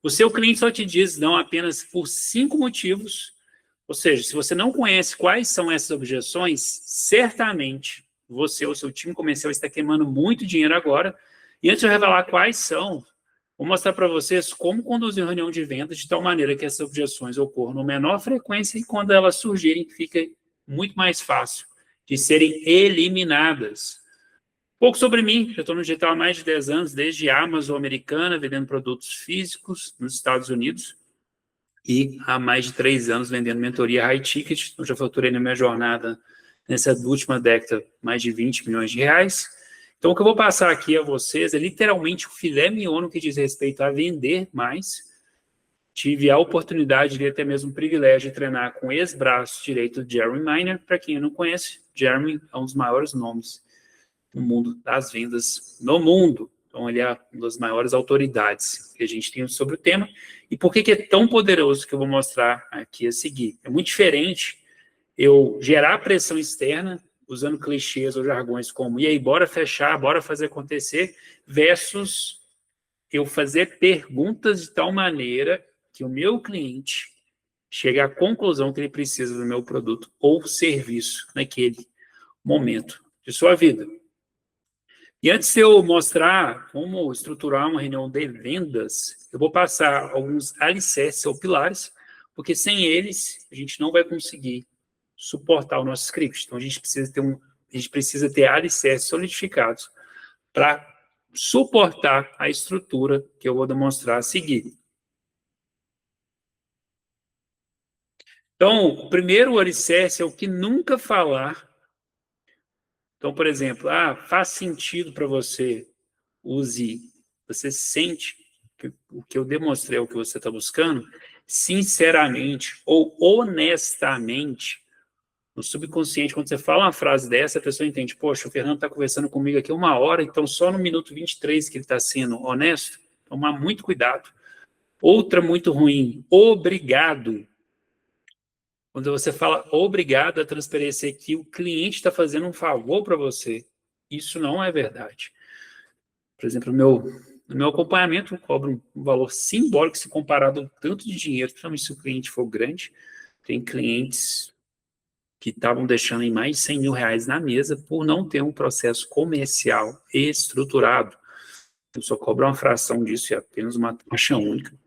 O seu cliente só te diz não apenas por 5 motivos, ou seja, se você não conhece quais são essas objeções, certamente você ou seu time comercial está queimando muito dinheiro agora. E antes de eu revelar quais são, vou mostrar para vocês como conduzir uma reunião de vendas de tal maneira que essas objeções ocorram com menor frequência e quando elas surgirem, fica muito mais fácil de serem eliminadas. Pouco sobre mim, já estou no digital há mais de 10 anos, desde a Amazon americana, vendendo produtos físicos nos Estados Unidos, e há mais de 3 anos vendendo mentoria high ticket. Eu já faturei na minha jornada, nessa última década, mais de 20 milhões de reais. Então, o que eu vou passar aqui a vocês é literalmente o filé mignon no que diz respeito a vender mais. Tive a oportunidade e até mesmo o privilégio de treinar com o ex-braço direito de Jeremy Miner. Para quem não conhece, Jeremy é um dos maiores nomes no mundo das vendas no mundo. Então, ele é uma das maiores autoridades que a gente tem sobre o tema. E por que é tão poderoso que eu vou mostrar aqui a seguir? É muito diferente eu gerar pressão externa, usando clichês ou jargões como e aí, bora fechar, bora fazer acontecer, versus eu fazer perguntas de tal maneira que o meu cliente chegue à conclusão que ele precisa do meu produto ou serviço naquele momento de sua vida. E antes de eu mostrar como estruturar uma reunião de vendas, eu vou passar alguns alicerces ou pilares, porque sem eles a gente não vai conseguir suportar o nosso script. Então a gente precisa ter alicerces solidificados para suportar a estrutura que eu vou demonstrar a seguir. Então, o primeiro alicerce é o que nunca falar. Então, por exemplo, faz sentido para você, você sente que o que eu demonstrei é o que você está buscando, sinceramente ou honestamente, no subconsciente, quando você fala uma frase dessa, a pessoa entende, poxa, o Fernando está conversando comigo aqui 1 hora, então só no minuto 23 que ele está sendo honesto. Tomar muito cuidado. Outra muito ruim, obrigado. Quando você fala obrigado, a transparência é que o cliente está fazendo um favor para você. Isso não é verdade. Por exemplo, no meu acompanhamento, eu cobro um valor simbólico se comparado ao tanto de dinheiro, principalmente se o cliente for grande. Tem clientes que estavam deixando em mais de 100 mil reais na mesa por não ter um processo comercial estruturado. Eu só cobro uma fração disso, é apenas uma taxa única.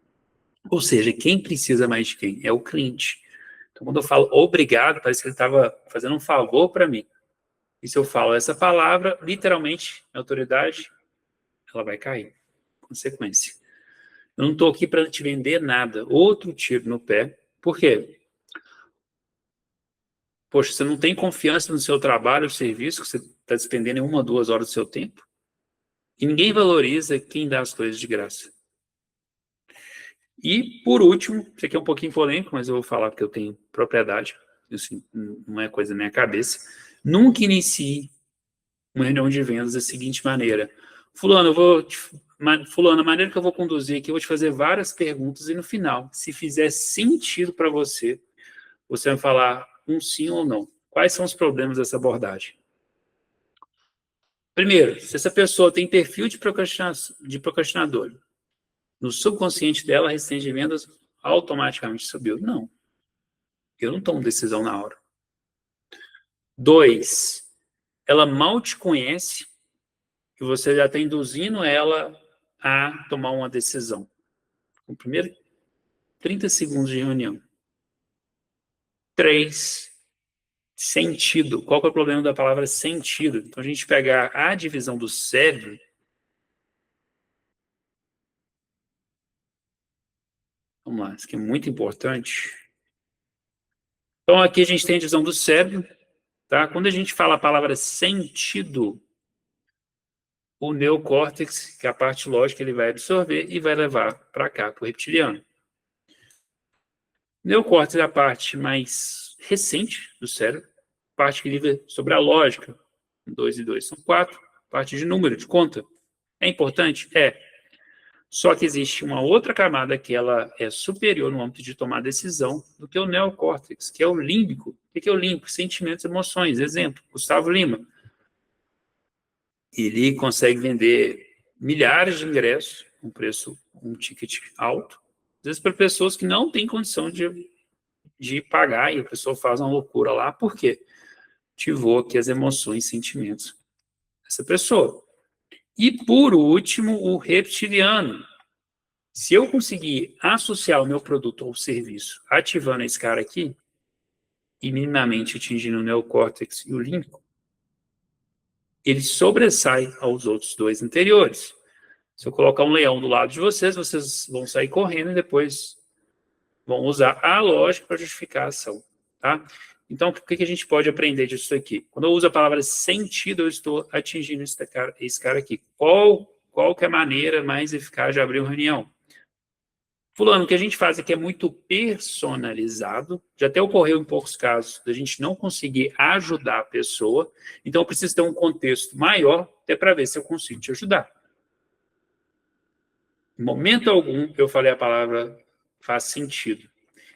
Ou seja, quem precisa mais de quem? É o cliente. Então, quando eu falo obrigado, parece que ele estava fazendo um favor para mim. E se eu falo essa palavra, literalmente, a autoridade, ela vai cair. Consequência. Eu não estou aqui para te vender nada. Outro tiro no pé. Por quê? Poxa, você não tem confiança no seu trabalho, no serviço, que você está despendendo em 1 ou 2 horas do seu tempo. E ninguém valoriza quem dá as coisas de graça. E, por último, isso aqui é um pouquinho polêmico, mas eu vou falar porque eu tenho propriedade, assim, não é coisa da minha cabeça. Nunca inicie uma reunião de vendas da seguinte maneira. Fulano, a maneira que eu vou conduzir aqui, eu vou te fazer várias perguntas e no final, se fizer sentido para você, você vai falar um sim ou não. Quais são os problemas dessa abordagem? Primeiro, se essa pessoa tem perfil de procrastinador, no subconsciente dela, a resistência de vendas automaticamente subiu. Não. Eu não tomo decisão na hora. 2, ela mal te conhece e você já está induzindo ela a tomar uma decisão. No primeiro 30 segundos de reunião. 3, sentido. Qual que é o problema da palavra sentido? Então, a gente pegar a divisão do cérebro. Vamos lá, isso aqui é muito importante. Então, aqui a gente tem a divisão do cérebro. Tá? Quando a gente fala a palavra sentido, o neocórtex, que é a parte lógica, ele vai absorver e vai levar para cá, para o reptiliano. O neocórtex é a parte mais recente do cérebro, parte que vive sobre a lógica. 2 e 2 são 4, parte de número, de conta. É importante? É. Só que existe uma outra camada que ela é superior no âmbito de tomar decisão do que o neocórtex, que é o límbico. O que é o límbico? Sentimentos e emoções. Exemplo, Gustavo Lima. Ele consegue vender milhares de ingressos, um ticket alto, Às vezes para pessoas que não têm condição de pagar, e a pessoa faz uma loucura lá, por quê? Ativou aqui as emoções e sentimentos dessa pessoa. E, por último, o reptiliano. Se eu conseguir associar o meu produto ou serviço ativando esse cara aqui, e minimamente atingindo o neocórtex e o límbico, ele sobressai aos outros dois anteriores. Se eu colocar um leão do lado de vocês, vocês vão sair correndo e depois vão usar a lógica para justificar a ação. Tá? Então, o que a gente pode aprender disso aqui? Quando eu uso a palavra sentido, eu estou atingindo esse cara aqui. Qual que é a maneira mais eficaz de abrir uma reunião? Fulano, o que a gente faz aqui é muito personalizado. Já até ocorreu em poucos casos da gente não conseguir ajudar a pessoa. Então, eu preciso ter um contexto maior até para ver se eu consigo te ajudar. Em momento algum, eu falei a palavra faz sentido.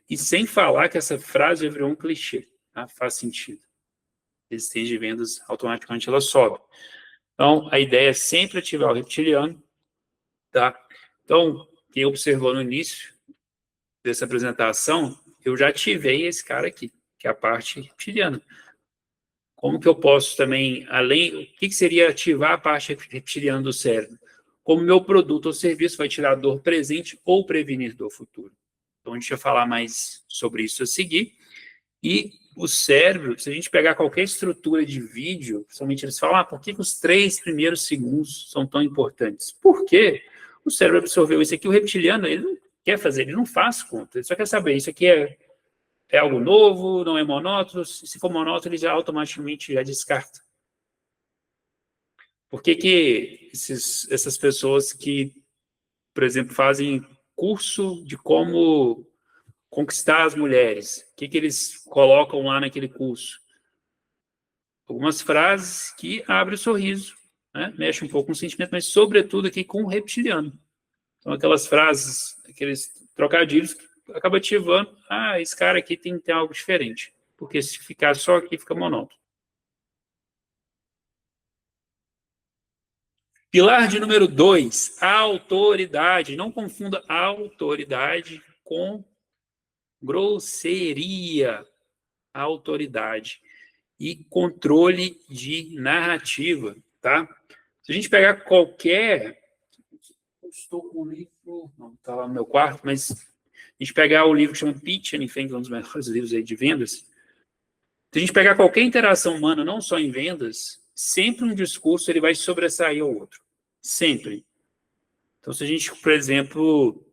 E sem falar que essa frase virou um clichê. Tá? Faz sentido. Resistência de vendas, automaticamente ela sobe. Então, a ideia é sempre ativar o reptiliano. Tá? Então, quem observou no início dessa apresentação, eu já ativei esse cara aqui, que é a parte reptiliana. Como que eu posso também, além, o que seria ativar a parte reptiliana do cérebro? Como meu produto ou serviço vai tirar dor presente ou prevenir dor futura. Então, a gente vai falar mais sobre isso a seguir. E o cérebro, se a gente pegar qualquer estrutura de vídeo, principalmente eles falam, por que os 3 primeiros segundos são tão importantes? Por quê? O cérebro absorveu isso aqui, o reptiliano, ele não quer fazer, ele não faz conta, ele só quer saber, isso aqui é algo novo, não é monótono, se for monótono, ele já automaticamente já descarta. Por que essas pessoas que, por exemplo, fazem curso de como conquistar as mulheres, o que eles colocam lá naquele curso? Algumas frases que abrem o sorriso, né? Mexe um pouco com o sentimento, mas sobretudo aqui com o reptiliano. Então, aquelas frases, aqueles trocadilhos que acaba ativando, esse cara aqui tem que ter algo diferente, porque se ficar só aqui, fica monótono. Pilar de número 2, autoridade. Não confunda autoridade com grosseria. Autoridade e controle de narrativa, tá? Se a gente pegar qualquer... Eu estou com o livro... Não, está lá no meu quarto, mas... A gente pegar o livro que chama Pitch Anything, que é um dos melhores livros aí de vendas. Se a gente pegar qualquer interação humana, não só em vendas, sempre um discurso ele vai sobressair ao outro. Sempre. Então, se a gente, por exemplo...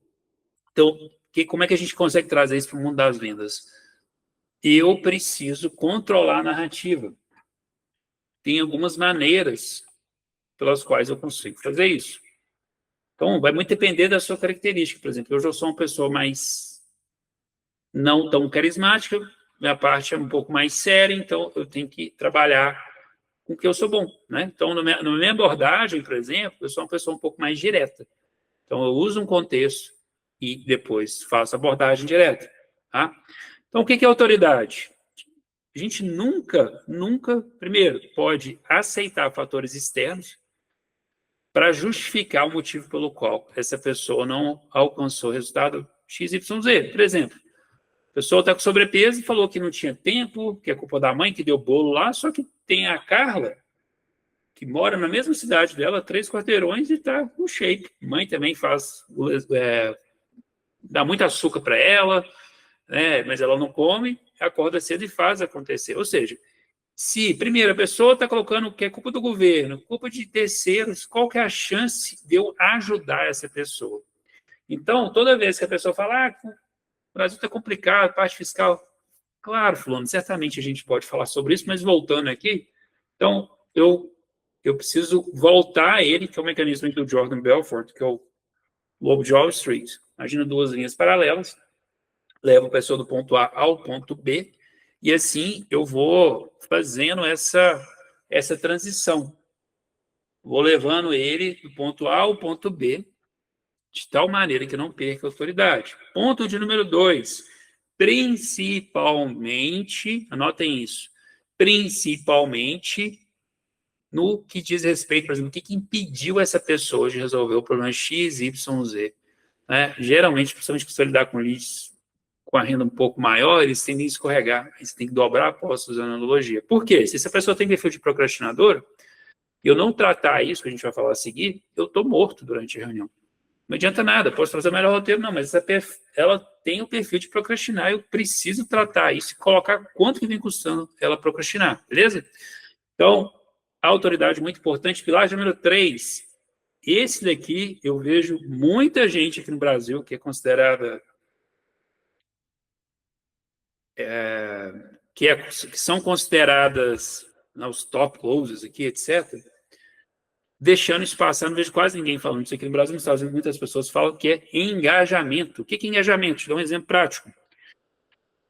Então, como é que a gente consegue trazer isso para o mundo das vendas? Eu preciso controlar a narrativa. Tem algumas maneiras pelas quais eu consigo fazer isso. Então, vai muito depender da sua característica. Por exemplo, eu já sou uma pessoa mais não tão carismática, minha parte é um pouco mais séria, então eu tenho que trabalhar com o que eu sou bom, né? Então, na minha abordagem, por exemplo, eu sou uma pessoa um pouco mais direta. Então, eu uso um contexto e depois faço abordagem direta. Tá? Então, o que é autoridade? A gente nunca, primeiro, pode aceitar fatores externos para justificar o motivo pelo qual essa pessoa não alcançou o resultado XYZ. Por exemplo, a pessoa está com sobrepeso e falou que não tinha tempo, que é culpa da mãe que deu bolo lá, só que tem a Carla, que mora na mesma cidade dela, 3 quarteirões, e está com shape. Mãe também faz, dá muito açúcar para ela, né, mas ela não come, acorda cedo e faz acontecer. Ou seja, se, primeiro, a pessoa está colocando que é culpa do governo, culpa de terceiros, qual que é a chance de eu ajudar essa pessoa? Então, toda vez que a pessoa fala, o Brasil está complicado, parte fiscal, claro, fulano, certamente a gente pode falar sobre isso, mas voltando aqui, então, eu preciso voltar a ele, que é o mecanismo do Jordan Belfort, que é o Lobo de Wall Street. Imagina 2 linhas paralelas, levo a pessoa do ponto A ao ponto B, e assim eu vou fazendo essa transição. Vou levando ele do ponto A ao ponto B, de tal maneira que não perca a autoridade. Ponto de número 2, principalmente, anotem isso, principalmente no que diz respeito, por exemplo, o que impediu essa pessoa de resolver o problema X, Y, Z. né? Geralmente, principalmente se você lidar com leads com a renda um pouco maior, eles tendem a escorregar. Você tem que dobrar a aposta usando analogia. Por quê? Se essa pessoa tem perfil de procrastinador, e eu não tratar isso, que a gente vai falar a seguir, eu estou morto durante a reunião. Não adianta nada, posso fazer o melhor roteiro, não, mas ela tem o perfil de procrastinar, eu preciso tratar isso e colocar quanto que vem custando ela procrastinar, beleza? Então, a autoridade muito importante. Pilar número 3. Esse daqui, eu vejo muita gente aqui no Brasil que é considerada... que são consideradas os top closers aqui, etc., deixando isso passar, não vejo quase ninguém falando isso aqui no Brasil. Nos Estados Unidos, muitas pessoas falam que é engajamento. O que é engajamento? Te dou um exemplo prático.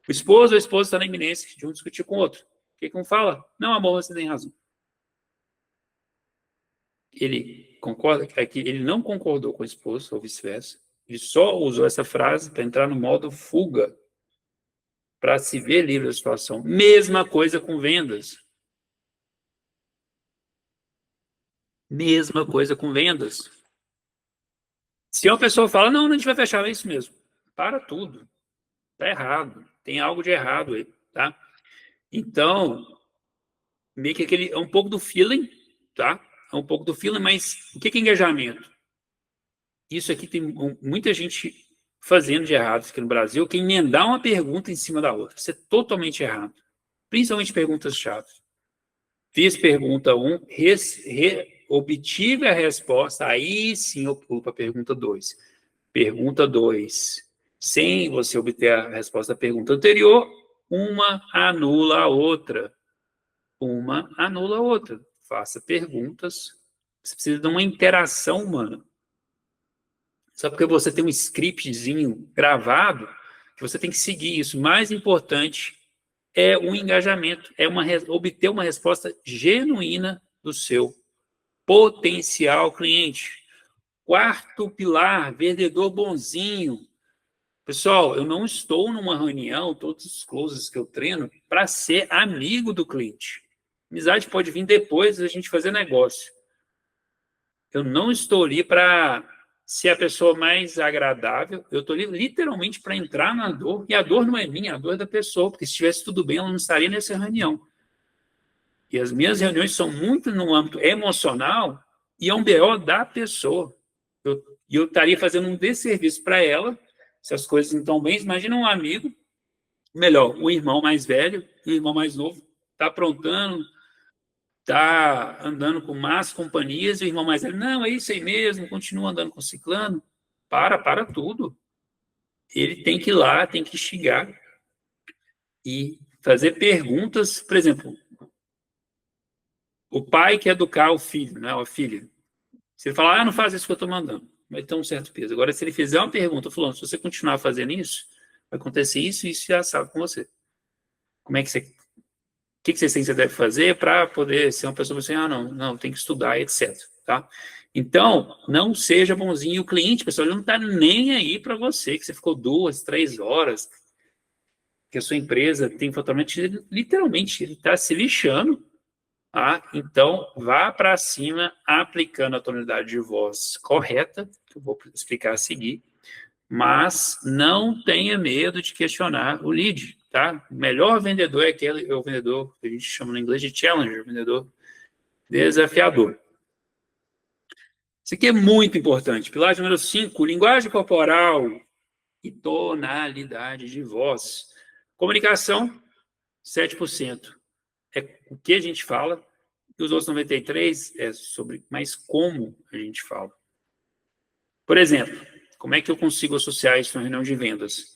O esposo ou a esposa está na iminência de um discutir com o outro. O que um fala? Não, amor, você tem razão. Ele concorda que ele não concordou com a esposa, ou vice-versa. Ele só usou essa frase para entrar no modo fuga, para se ver livre da situação. Mesma coisa com vendas. Mesma coisa com vendas. Se uma pessoa fala, não, a gente vai fechar, é isso mesmo. Para tudo. Está errado. Tem algo de errado aí, tá? Então, meio que é um pouco do feeling, tá? É um pouco do feeling, mas o que é engajamento? Isso aqui tem muita gente fazendo de errado aqui no Brasil, que emendar uma pergunta em cima da outra. Isso é totalmente errado. Principalmente perguntas-chave. Fiz pergunta 1, obtive a resposta, aí sim eu pulo para a pergunta 2. Pergunta 2. Sem você obter a resposta da pergunta anterior, uma anula a outra. Uma anula a outra. Faça perguntas. Você precisa de uma interação humana. Só porque você tem um scriptzinho gravado, que você tem que seguir isso. O mais importante é o engajamento, é obter uma resposta genuína do seu potencial cliente. Quarto pilar, vendedor bonzinho. Pessoal, eu não estou numa reunião, todos os closes que eu treino, para ser amigo do cliente. Amizade pode vir depois da gente fazer negócio. Eu não estou ali para ser a pessoa mais agradável, eu estou ali literalmente para entrar na dor, e a dor não é minha, a dor é da pessoa, porque se estivesse tudo bem, ela não estaria nessa reunião. E as minhas reuniões são muito no âmbito emocional, e é um BO da pessoa. Eu estaria fazendo um desserviço para ela, se as coisas não estão bem. Imagina um amigo, melhor, o irmão mais velho, o irmão mais novo, está aprontando, está andando com más companhias, e o irmão mais velho, não, é isso aí mesmo, continua andando com ciclano. Para tudo. Ele tem que ir lá, tem que instigar e fazer perguntas. Por exemplo, o pai quer educar o filho, né, a filha. Se ele falar, não faz isso que eu estou mandando, vai ter um certo peso. Agora, se ele fizer uma pergunta, falando, se você continuar fazendo isso, vai acontecer isso e isso já sabe com você. Como é que você... O que você deve fazer para poder ser uma pessoa assim, não, tem que estudar, etc. Tá? Então, não seja bonzinho. O cliente, pessoal, ele não está nem aí para você, que você ficou 2, 3 horas, que a sua empresa tem faturamento, literalmente, ele está se lixando. Tá? Então, vá para cima aplicando a tonalidade de voz correta, que eu vou explicar a seguir, mas não tenha medo de questionar o lead. Tá? O melhor vendedor é o vendedor que a gente chama no inglês de challenger, vendedor desafiador. Isso aqui é muito importante. Pilar número 5, linguagem corporal e tonalidade de voz. Comunicação, 7%. É o que a gente fala, e os outros 93% é sobre mais como a gente fala. Por exemplo, como é que eu consigo associar isso na reunião de vendas?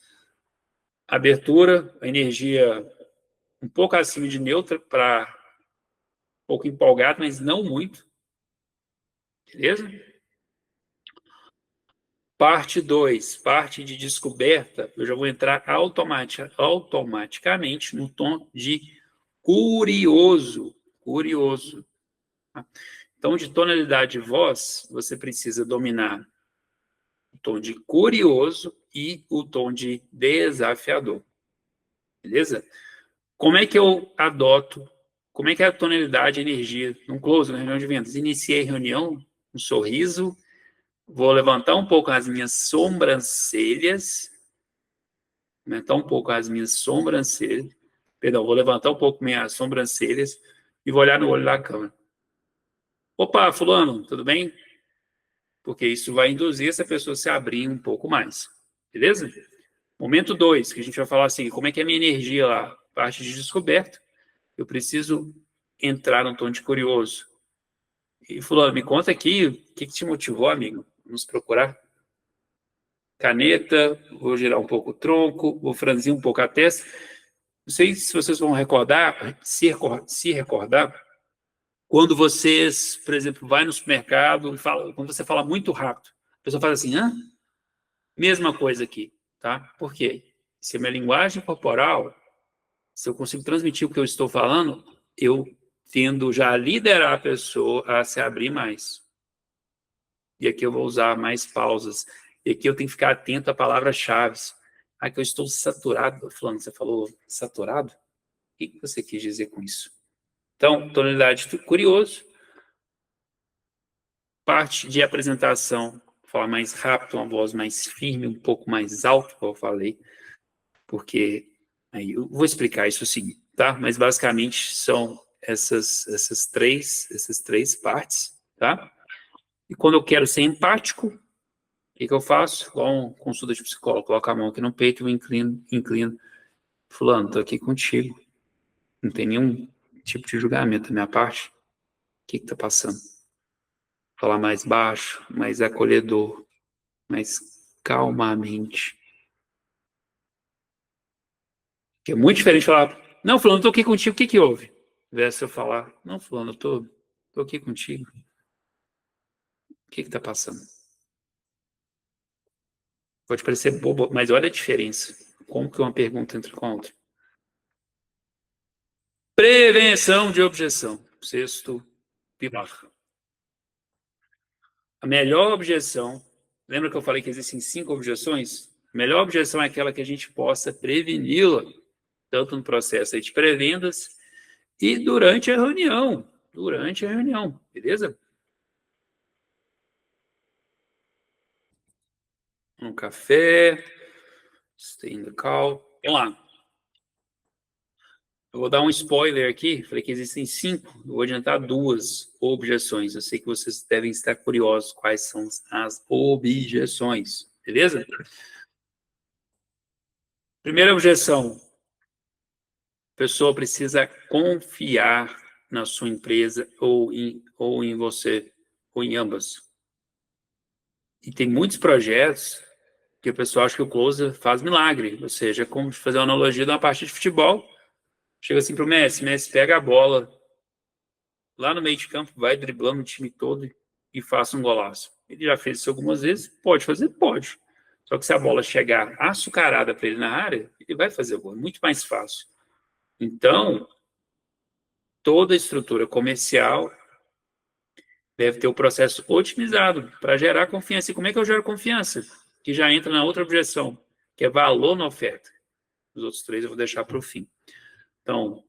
Abertura, a energia um pouco acima de neutra, para um pouco empolgado, mas não muito. Beleza? Parte 2, parte de descoberta, eu já vou entrar automaticamente no tom de curioso. Curioso. Tá? Então, de tonalidade de voz, você precisa dominar o tom de curioso e o tom de desafiador. Beleza? Como é que eu adoto? Como é que é a tonalidade, a energia num close, na reunião de vendas? Iniciei a reunião, um sorriso, Vou levantar um pouco as minhas sobrancelhas. Aumentar um pouco as minhas sobrancelhas. Perdão, vou levantar um pouco minhas sobrancelhas e vou olhar no olho da câmera. Opa, fulano, tudo bem? Porque isso vai induzir essa pessoa a se abrir um pouco mais. Beleza? Momento 2, que a gente vai falar assim, como é que é a minha energia lá? Parte de descoberta. Eu preciso entrar num tom de curioso. E fulano, me conta aqui, o que te motivou, amigo? Nos procurar? Caneta, vou girar um pouco o tronco, vou franzir um pouco a testa. Não sei se vocês vão recordar, se recordar, quando vocês, por exemplo, vai no supermercado e fala, quando você fala muito rápido, a pessoa fala assim, hã? Mesma coisa aqui, tá? Por quê? Se a minha linguagem corporal, se eu consigo transmitir o que eu estou falando, eu tendo já a liderar a pessoa a se abrir mais. E aqui eu vou usar mais pausas. E aqui eu tenho que ficar atento a palavras-chave. Ah, que eu estou saturado. Fulano, você falou saturado? O que você quis dizer com isso? Então, tonalidade curioso. Parte de apresentação, falar mais rápido, uma voz mais firme, um pouco mais alto, como eu falei, porque aí eu vou explicar isso sim, tá? Mas basicamente são essas três partes, tá? E quando eu quero ser empático, o que eu faço? Igual uma consulta de psicólogo, coloco a mão aqui no peito e inclino. Fulano, tô aqui contigo. Não tem nenhum tipo de julgamento da minha parte. O que tá passando? Falar mais baixo, mais acolhedor, mais calmamente. Que é muito diferente de falar, não, fulano, tô aqui contigo, o que houve? Versus eu falar, não, fulano, tô aqui contigo. O que tá passando? Pode parecer bobo, mas olha a diferença. Como que uma pergunta entra com a outra. Prevenção de objeção. Sexto pilar. A melhor objeção, lembra que eu falei que existem 5 objeções? A melhor objeção é aquela que a gente possa preveni-la, tanto no processo aí de pré-vendas e durante a reunião. Durante a reunião, beleza? Um café, stay in the call. Vamos lá. Eu vou dar um spoiler aqui. Falei que existem 5. Eu vou adiantar 2 objeções. Eu sei que vocês devem estar curiosos quais são as objeções. Beleza? Primeira objeção. A pessoa precisa confiar na sua empresa ou em você, ou em ambas. E tem muitos projetos que o pessoal acha que o closer faz milagre. Ou seja, é como fazer uma analogia de uma partida de futebol. Chega assim para o Messi pega a bola lá no meio de campo, vai driblando o time todo e faça um golaço. Ele já fez isso algumas vezes, pode fazer? Pode. Só que se a bola chegar açucarada para ele na área, ele vai fazer o gol, é muito mais fácil. Então, toda a estrutura comercial deve ter o processo otimizado para gerar confiança. E como é que eu gero confiança? Que já entra na outra objeção, que é valor na oferta. Os outros 3 eu vou deixar para o fim. Então,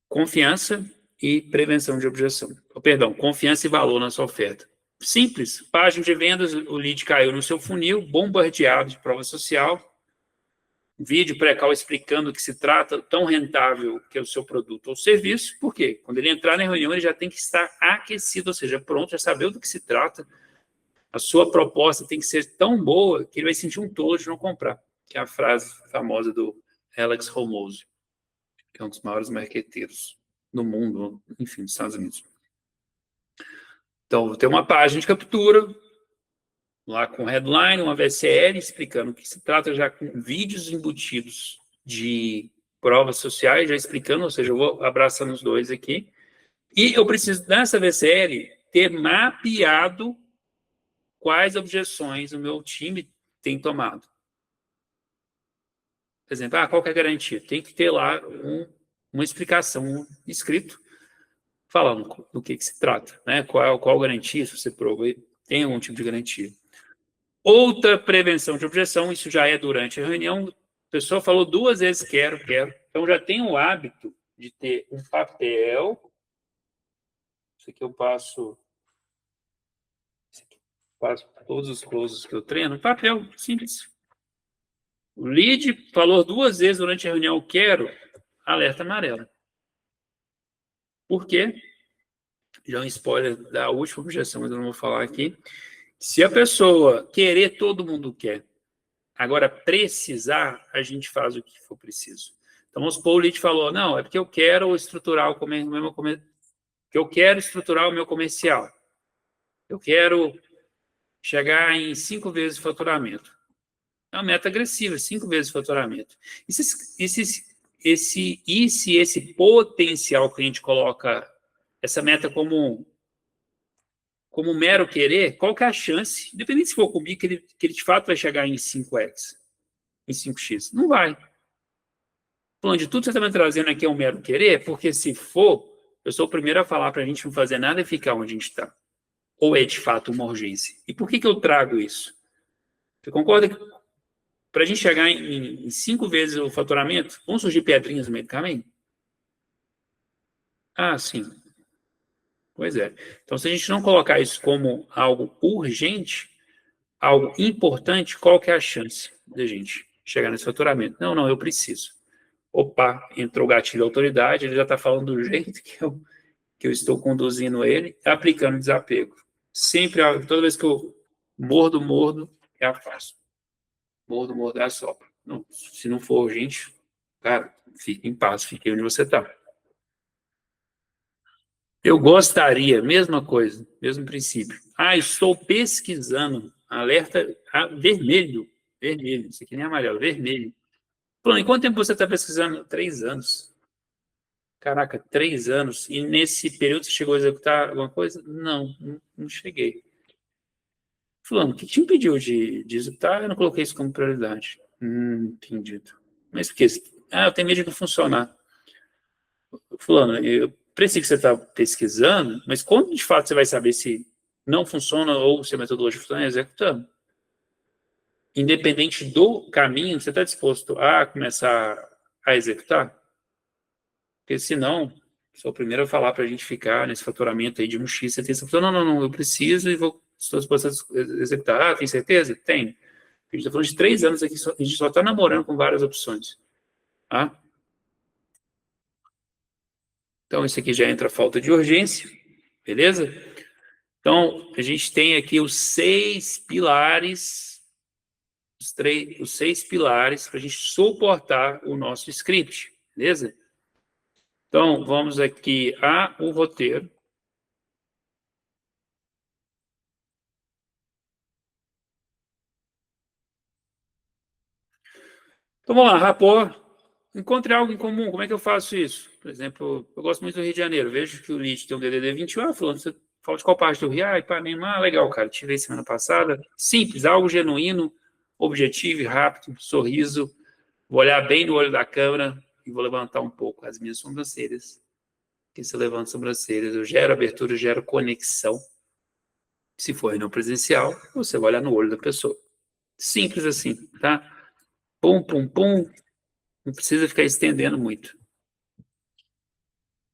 confiança e prevenção de objeção. Perdão, confiança e valor na sua oferta. Simples, página de vendas, o lead caiu no seu funil, bombardeado de prova social, vídeo pré-cal explicando o que se trata, tão rentável que é o seu produto ou serviço. Por quê? Quando ele entrar na reunião, ele já tem que estar aquecido, ou seja, pronto, já saber do que se trata. A sua proposta tem que ser tão boa que ele vai sentir um tolo de não comprar, que é a frase famosa do Alex Hormozi, que é um dos maiores marqueteiros no mundo, enfim, nos Estados Unidos. Então, tem uma página de captura, lá com headline, uma VCL, explicando o que se trata, já com vídeos embutidos de provas sociais, já explicando, ou seja, eu vou abraçando os dois aqui. E eu preciso, nessa VCL, ter mapeado quais objeções o meu time tem tomado. Por exemplo, qual que é a garantia? Tem que ter lá uma explicação escrito falando do que se trata, né? Qual garantia, se você provê, tem algum tipo de garantia. Outra prevenção de objeção, isso já é durante a reunião, a pessoa falou 2 vezes quero, então já tem o hábito de ter um papel, isso aqui eu passo, Faço todos os closes que eu treino. Papel, simples. O lead falou 2 vezes durante a reunião, quero, alerta amarelo. Por quê? Já um spoiler da última objeção, mas eu não vou falar aqui. Se a pessoa querer, todo mundo quer. Agora, precisar, a gente faz o que for preciso. Então, vamos supor, o lead falou, não, é porque eu quero estruturar eu quero estruturar o meu comercial. Eu quero chegar em 5 vezes o faturamento. É uma meta agressiva, 5 vezes o faturamento. E se esse potencial cliente coloca essa meta como mero querer, qual que é a chance, independente se for comigo, que ele de fato vai chegar em 5x, em 5x? Não vai. Falando de tudo que você está me trazendo aqui é um mero querer, porque se for, eu sou o primeiro a falar para a gente não fazer nada e ficar onde a gente está. Ou é de fato uma urgência? E por que eu trago isso? Você concorda que para a gente chegar em 5 vezes o faturamento, vão surgir pedrinhas no meio do caminho? Ah, sim. Pois é. Então, se a gente não colocar isso como algo urgente, algo importante, qual que é a chance da gente chegar nesse faturamento? Não, eu preciso. Opa, entrou o gatilho da autoridade, ele já está falando do jeito que eu estou conduzindo ele, aplicando desapego. Sempre, toda vez que eu mordo, eu afasto. Mordo, assopro. Não, se não for urgente, cara, fique em paz, fique onde você está. Eu gostaria, mesma coisa, mesmo princípio. Estou pesquisando, alerta vermelho, vermelho, isso aqui nem é amarelo, vermelho. Pô, em quanto tempo você está pesquisando? 3 anos. Caraca, 3 anos. E nesse período você chegou a executar alguma coisa? Não cheguei. Fulano, o que te impediu de executar? Eu não coloquei isso como prioridade. Entendido. Mas por quê? Eu tenho medo de não funcionar. Fulano, eu preciso que você está pesquisando, mas quando de fato você vai saber se não funciona ou se a metodologia funciona, é executando. Independente do caminho, você está disposto a começar a executar? Porque senão, sou o primeiro a falar para a gente ficar nesse faturamento aí de 1x, você tem essa não, eu preciso e estou disposto a executar. Tem certeza? Tenho. A gente está falando de 3 anos aqui, a gente só está namorando com várias opções. Tá? Então, isso aqui já entra a falta de urgência, beleza? Então, a gente tem aqui os 6 pilares, os 6 pilares para a gente suportar o nosso script, beleza? Então, vamos aqui ao roteiro. Então, vamos lá, rapport. Encontre algo em comum, como é que eu faço isso? Por exemplo, eu gosto muito do Rio de Janeiro, vejo que o lead tem um DDD 21, falando, você fala de qual parte do Rio? Ipanema, legal, cara, tirei semana passada. Simples, algo genuíno, objetivo e rápido, sorriso, vou olhar bem no olho da câmera e vou levantar um pouco as minhas sobrancelhas. Porque se eu levanto sobrancelhas, eu gero abertura, eu gero conexão. Se for reunião presencial, você vai olhar no olho da pessoa. Simples assim, tá? Pum, pum, pum, não precisa ficar estendendo muito.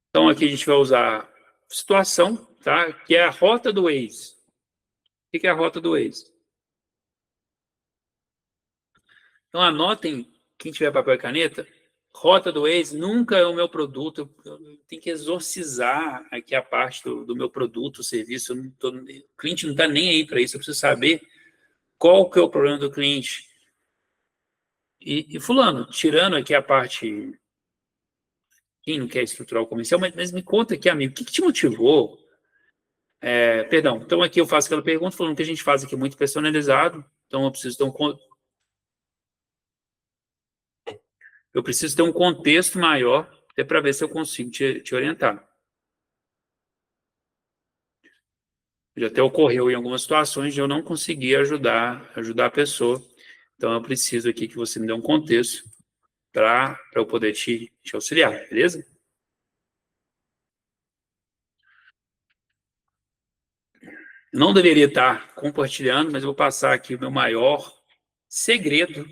Então, aqui a gente vai usar situação, tá? Que é a rota do Waze. O que é a rota do Waze? Então, anotem, quem tiver papel e caneta, rota do Waze nunca é o meu produto. Eu tenho que exorcizar aqui a parte do meu produto, serviço. O cliente não está nem aí para isso. Eu preciso saber qual que é o problema do cliente. E fulano, tirando aqui a parte... Quem não quer estruturar o comercial, mas me conta aqui, amigo, o que te motivou? Perdão, então aqui eu faço aquela pergunta falando que a gente faz aqui muito personalizado, então eu preciso ter um contexto maior até para ver se eu consigo te orientar. Já até ocorreu em algumas situações de eu não conseguir ajudar a pessoa, então eu preciso aqui que você me dê um contexto para eu poder te auxiliar, beleza? Não deveria estar compartilhando, mas eu vou passar aqui o meu maior segredo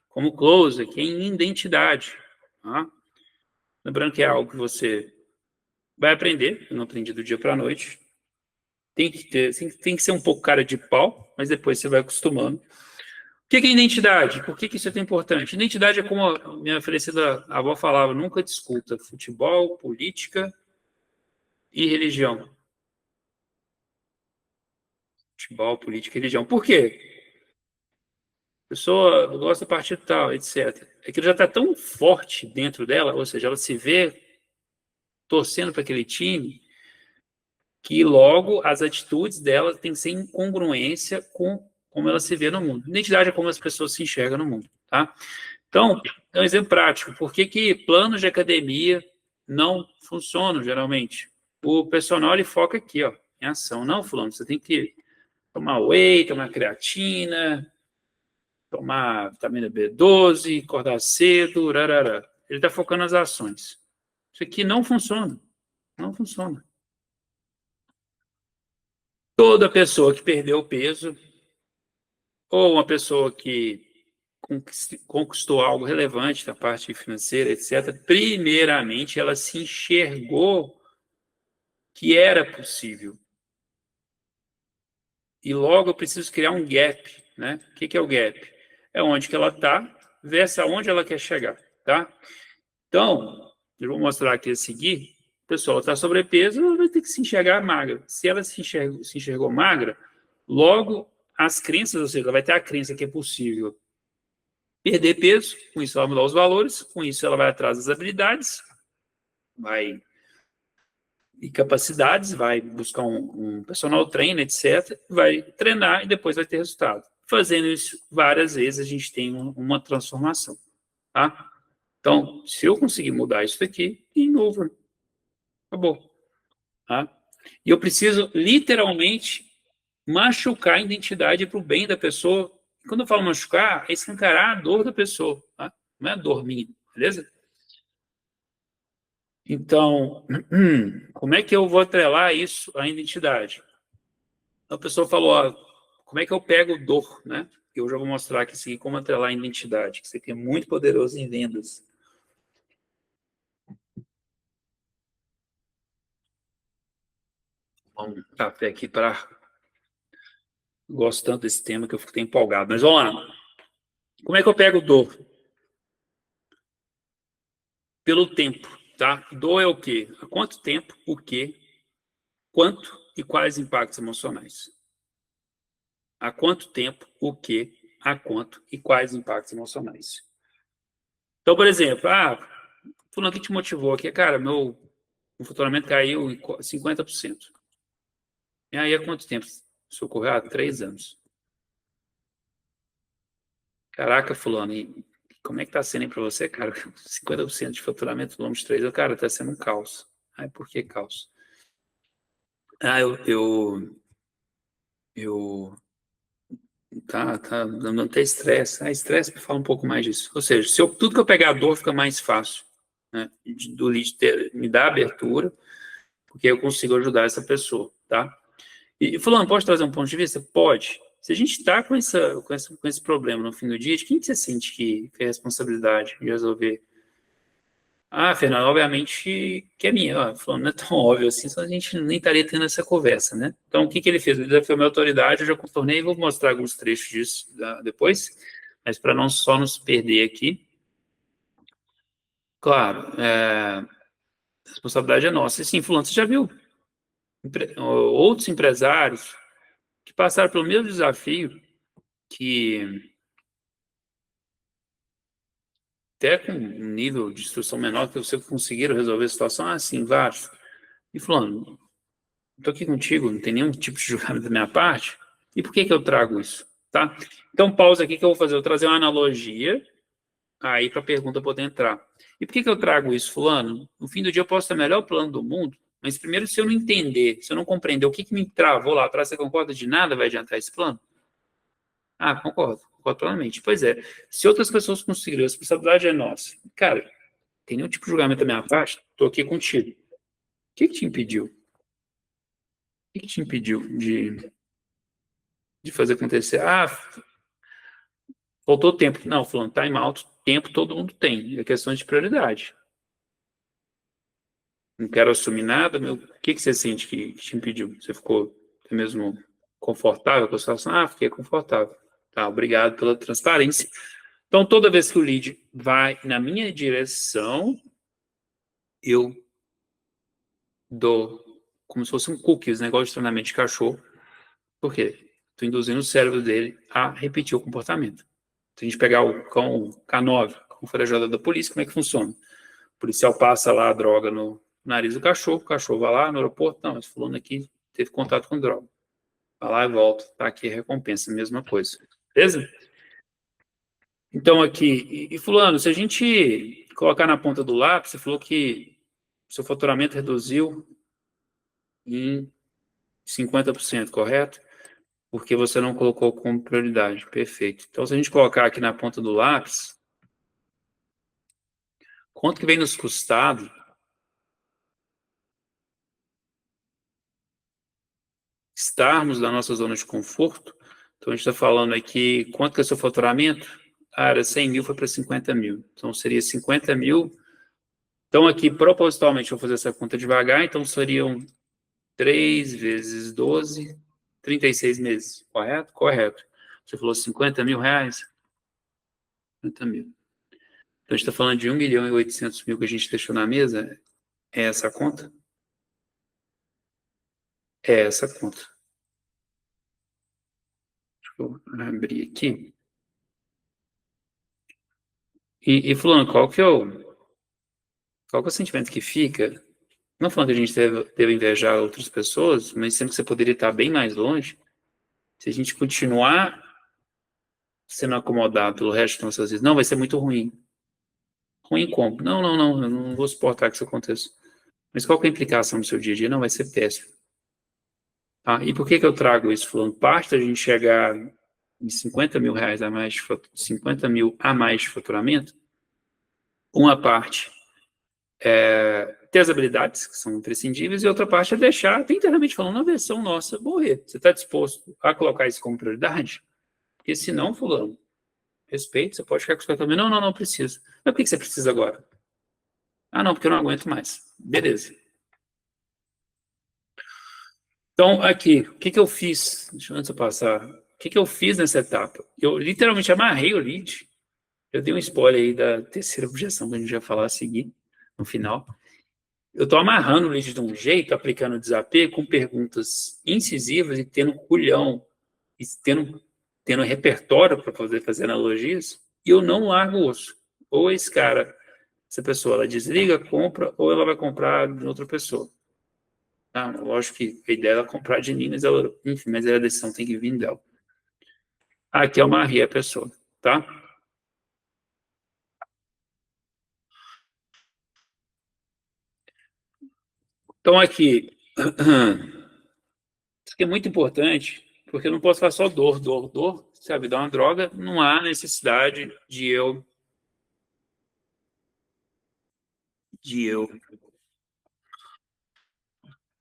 como close aqui em identidade. Tá? Lembrando que é algo que você vai aprender, eu não aprendi do dia para a noite. tem que ser um pouco cara de pau, mas depois você vai acostumando. O que é identidade? Por que isso é tão importante? Identidade é como a minha falecida avó falava, nunca discuta futebol, política e religião. Futebol, política e religião. Por quê? A pessoa gosta do partido tal, etc. Aquilo já está tão forte dentro dela, ou seja, ela se vê torcendo para aquele time, que logo as atitudes dela têm que ser em congruência com como ela se vê no mundo. Identidade é como as pessoas se enxergam no mundo, tá? Então, é um exemplo prático. Por que planos de academia não funcionam, geralmente? O personal, ele foca aqui, ó, em ação. Não, fulano, você tem que tomar whey, tomar creatina, tomar vitamina B12, acordar cedo, rarará. Ele está focando nas ações. Isso aqui não funciona. Não funciona. Toda pessoa que perdeu peso, ou uma pessoa que conquistou algo relevante na parte financeira, etc., primeiramente ela se enxergou que era possível. E logo eu preciso criar um gap, né? O que é o gap? É onde que ela está versus aonde ela quer chegar, tá? Então, eu vou mostrar aqui a seguir. A pessoa está sobrepeso, ela vai ter que se enxergar magra. Se ela se enxergou magra, logo as crenças, ou seja, ela vai ter a crença que é possível perder peso, com isso ela vai mudar os valores, com isso ela vai atrás das habilidades, vai e capacidades, vai buscar um personal trainer, etc., vai treinar e depois vai ter resultado. Fazendo isso várias vezes, a gente tem uma transformação, tá? Então, se eu conseguir mudar isso daqui, game over. Acabou. Tá? E eu preciso, literalmente, machucar a identidade para o bem da pessoa. Quando eu falo machucar, é escancarar a dor da pessoa, tá? Não é a dor minha, beleza? Então, como é que eu vou atrelar isso à identidade? A pessoa falou, ó, como é que eu pego dor, né? Eu já vou mostrar aqui assim, como atrelar a identidade, que isso aqui é muito poderoso em vendas. Vamos um café aqui para... Gosto tanto desse tema que eu fico empolgado. Mas vamos lá. Como é que eu pego dor? Pelo tempo, tá? Dor é o quê? Há quanto tempo, o quê, quanto e quais impactos emocionais? Há quanto tempo, o quê, há quanto e quais impactos emocionais? Então, por exemplo, fulano que te motivou aqui, cara, meu faturamento caiu em 50%. E aí, há quanto tempo isso ocorreu? Há 3 anos. Caraca, fulano, e como é que tá sendo aí para você, cara? 50% de faturamento no longo de 3 anos, cara, tá sendo um caos. Ai, por que caos? Eu tá dando até estresse. Estresse me fala um pouco mais disso. Ou seja, tudo que eu pegar a dor fica mais fácil, né? Do lead me dá abertura, porque eu consigo ajudar essa pessoa, tá? E fulano, pode trazer um ponto de vista? Pode. Se a gente está com esse problema no fim do dia, de quem que você sente que é a responsabilidade de resolver? Fernando, obviamente que é minha. Falando, não é tão óbvio assim, senão a gente nem estaria tendo essa conversa, né? Então, o que ele fez? Ele desafiou a minha autoridade, eu já contornei, vou mostrar alguns trechos disso depois, mas para não só nos perder aqui. Claro, a responsabilidade é nossa. E sim, fulano, você já viu outros empresários que passaram pelo mesmo desafio, que até com um nível de instrução menor que você conseguiram resolver a situação? Sim, vários. E fulano, estou aqui contigo, não tem nenhum tipo de julgamento da minha parte. E por que eu trago isso? Tá? Então, pausa aqui que eu vou fazer. Eu vou trazer uma analogia aí para a pergunta poder entrar. E por que eu trago isso, fulano? No fim do dia eu posso ter o melhor plano do mundo, mas primeiro, se eu não entender, se eu não compreender o que me travou lá atrás, você concorda de nada vai adiantar esse plano? Concordo plenamente. Pois é, se outras pessoas conseguiram, a responsabilidade é nossa. Cara, tem nenhum tipo de julgamento da minha parte, estou aqui contigo. O que te impediu? O que te impediu de fazer acontecer? Faltou tempo. Não, falando time out, tempo todo mundo tem. É questão de prioridade. Não quero assumir nada, meu. O que você sente que te impediu? Você ficou até mesmo confortável com a situação? Ah, fiquei confortável. Tá, obrigado pela transparência. Então, toda vez que o lead vai na minha direção, eu dou como se fosse um cookie, esse negócio de treinamento de cachorro. Por quê? Estou induzindo o cérebro dele a repetir o comportamento. Se a gente pegar o cão K9, cão farejador da polícia, como é que funciona? O policial passa lá a droga no nariz do cachorro, o cachorro vai lá no aeroporto, não, esse fulano aqui teve contato com droga. Vai lá e volta, tá aqui a recompensa, mesma coisa. Beleza? Então aqui, e fulano, se a gente colocar na ponta do lápis, você falou que seu faturamento reduziu em 50%, correto? Porque você não colocou como prioridade. Perfeito. Então, se a gente colocar aqui na ponta do lápis, quanto que vem nos custado estarmos na nossa zona de conforto? Então, a gente está falando aqui, quanto que é o seu faturamento? Ah, era 100 mil, foi para 50 mil. Então, seria 50 mil. Então, aqui, propositalmente, eu vou fazer essa conta devagar. Então, seriam 3 vezes 12, 36 meses. Correto? Correto. Você falou 50 mil reais? 50 mil. Então, a gente está falando de 1 milhão e 800 mil que a gente deixou na mesa. É essa a conta? É essa a conta. Deixa eu abrir aqui. E fulano, qual que é o sentimento que fica? Não falando que a gente deve invejar outras pessoas, mas sempre que você poderia estar bem mais longe, se a gente continuar sendo acomodado pelo resto das nossas vidas, não, vai ser muito ruim. Ruim como? Não, não, não, eu não vou suportar que isso aconteça. Mas qual que é a implicação no seu dia a dia? Não, vai ser péssimo. Tá? E por que que eu trago isso, fulano? Parte da gente chegar em 50 mil reais a mais, 50 mil a mais de faturamento, uma parte é ter as habilidades que são imprescindíveis e outra parte é deixar, até internamente falando, a versão nossa morrer. Você está disposto a colocar isso como prioridade? Porque se não, fulano, respeito, você pode ficar com os também. Não, não, não precisa. Mas por que você precisa agora? Ah, não, porque eu não aguento mais. Beleza. Então, aqui, o que que eu fiz? Deixa eu antes eu passar. O que que eu fiz nessa etapa? Eu literalmente amarrei o lead. Eu dei um spoiler aí da terceira objeção que a gente vai falar a seguir, no final. Eu estou amarrando o lead de um jeito, aplicando o desapego com perguntas incisivas e tendo culhão, e tendo repertório para poder fazer analogias, e eu não largo o osso. Ou esse cara, essa pessoa, ela desliga, compra, ou ela vai comprar de outra pessoa. Tá? Lógico que a ideia é ela comprar de mim, mas ela, enfim, mas a decisão tem que vir dela. Aqui eu amarrei a pessoa, tá? Então aqui, isso aqui é muito importante, porque eu não posso falar só dor, dor, dor, sabe? Dar uma droga, não há necessidade de eu,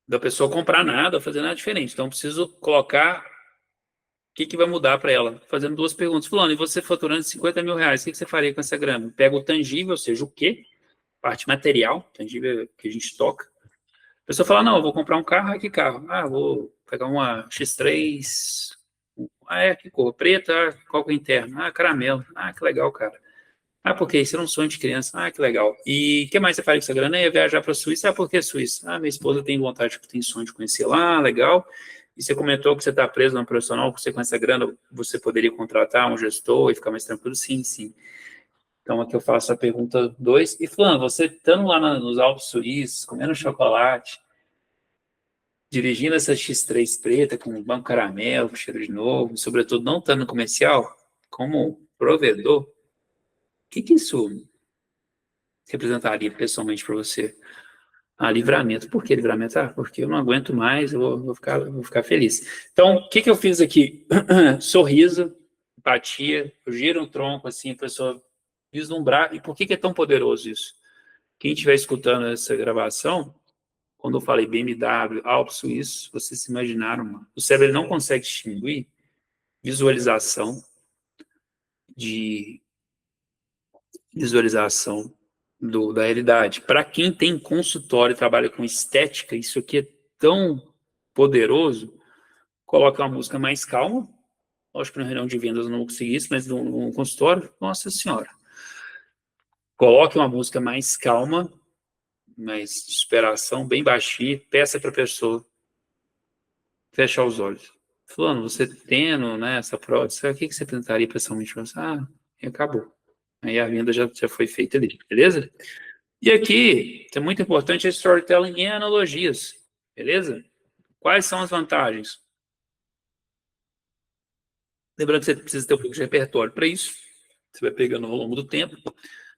da pessoa comprar nada, fazer nada diferente. Então, eu preciso colocar o que que vai mudar para ela, fazendo duas perguntas. Fulano, e você faturando 50 mil reais, o que que você faria com essa grana? Pega o tangível, ou seja, o quê? Parte material, tangível é que a gente toca. A pessoa fala, não, eu vou comprar um carro, que carro? Ah, vou pegar uma X3. Ah, é, que cor? Preta? Ah, qual que é interno? Ah, caramelo. Ah, que legal, cara. Ah, porque isso era um sonho de criança. Ah, que legal. E o que mais você faria com essa grana? Eu ia viajar para a Suíça. Ah, por que Suíça? Ah, minha esposa tem vontade, tem sonho de conhecer lá, legal. E você comentou que você está preso no profissional, que você com essa grana você poderia contratar um gestor e ficar mais tranquilo? Sim, sim. Então aqui eu faço a pergunta 2. E Flávio, você estando lá nos Alpes Suíços, comendo chocolate, dirigindo essa X3 preta com banco caramelo, com cheiro de novo, sobretudo não estando no comercial, como provedor, o que que isso representaria pessoalmente para você? Ah, livramento. Por que livramento? Ah, porque eu não aguento mais, eu vou ficar feliz. Então, o que que eu fiz aqui? Sorriso, empatia, eu giro o tronco assim, a pessoa vislumbrar. E por que que é tão poderoso isso? Quem estiver escutando essa gravação, quando eu falei BMW, Alpes Suíços, vocês se imaginaram, mano. O cérebro ele não consegue distinguir visualização de visualização da realidade. Para quem tem consultório e trabalha com estética, isso aqui é tão poderoso, coloca uma música mais calma. Lógico que na reunião de vendas eu não vou conseguir isso, mas no consultório, nossa senhora. Coloque uma música mais calma, mais de superação, bem baixinha, peça para a pessoa fechar os olhos. Fulano, você tendo, né, essa prótese, o que você tentaria para essa mente? Ah, e acabou. Aí a venda já foi feita ali, beleza? E aqui, é muito importante, é storytelling e analogias, beleza? Quais são as vantagens? Lembrando que você precisa ter um pouco de repertório para isso. Você vai pegando ao longo do tempo.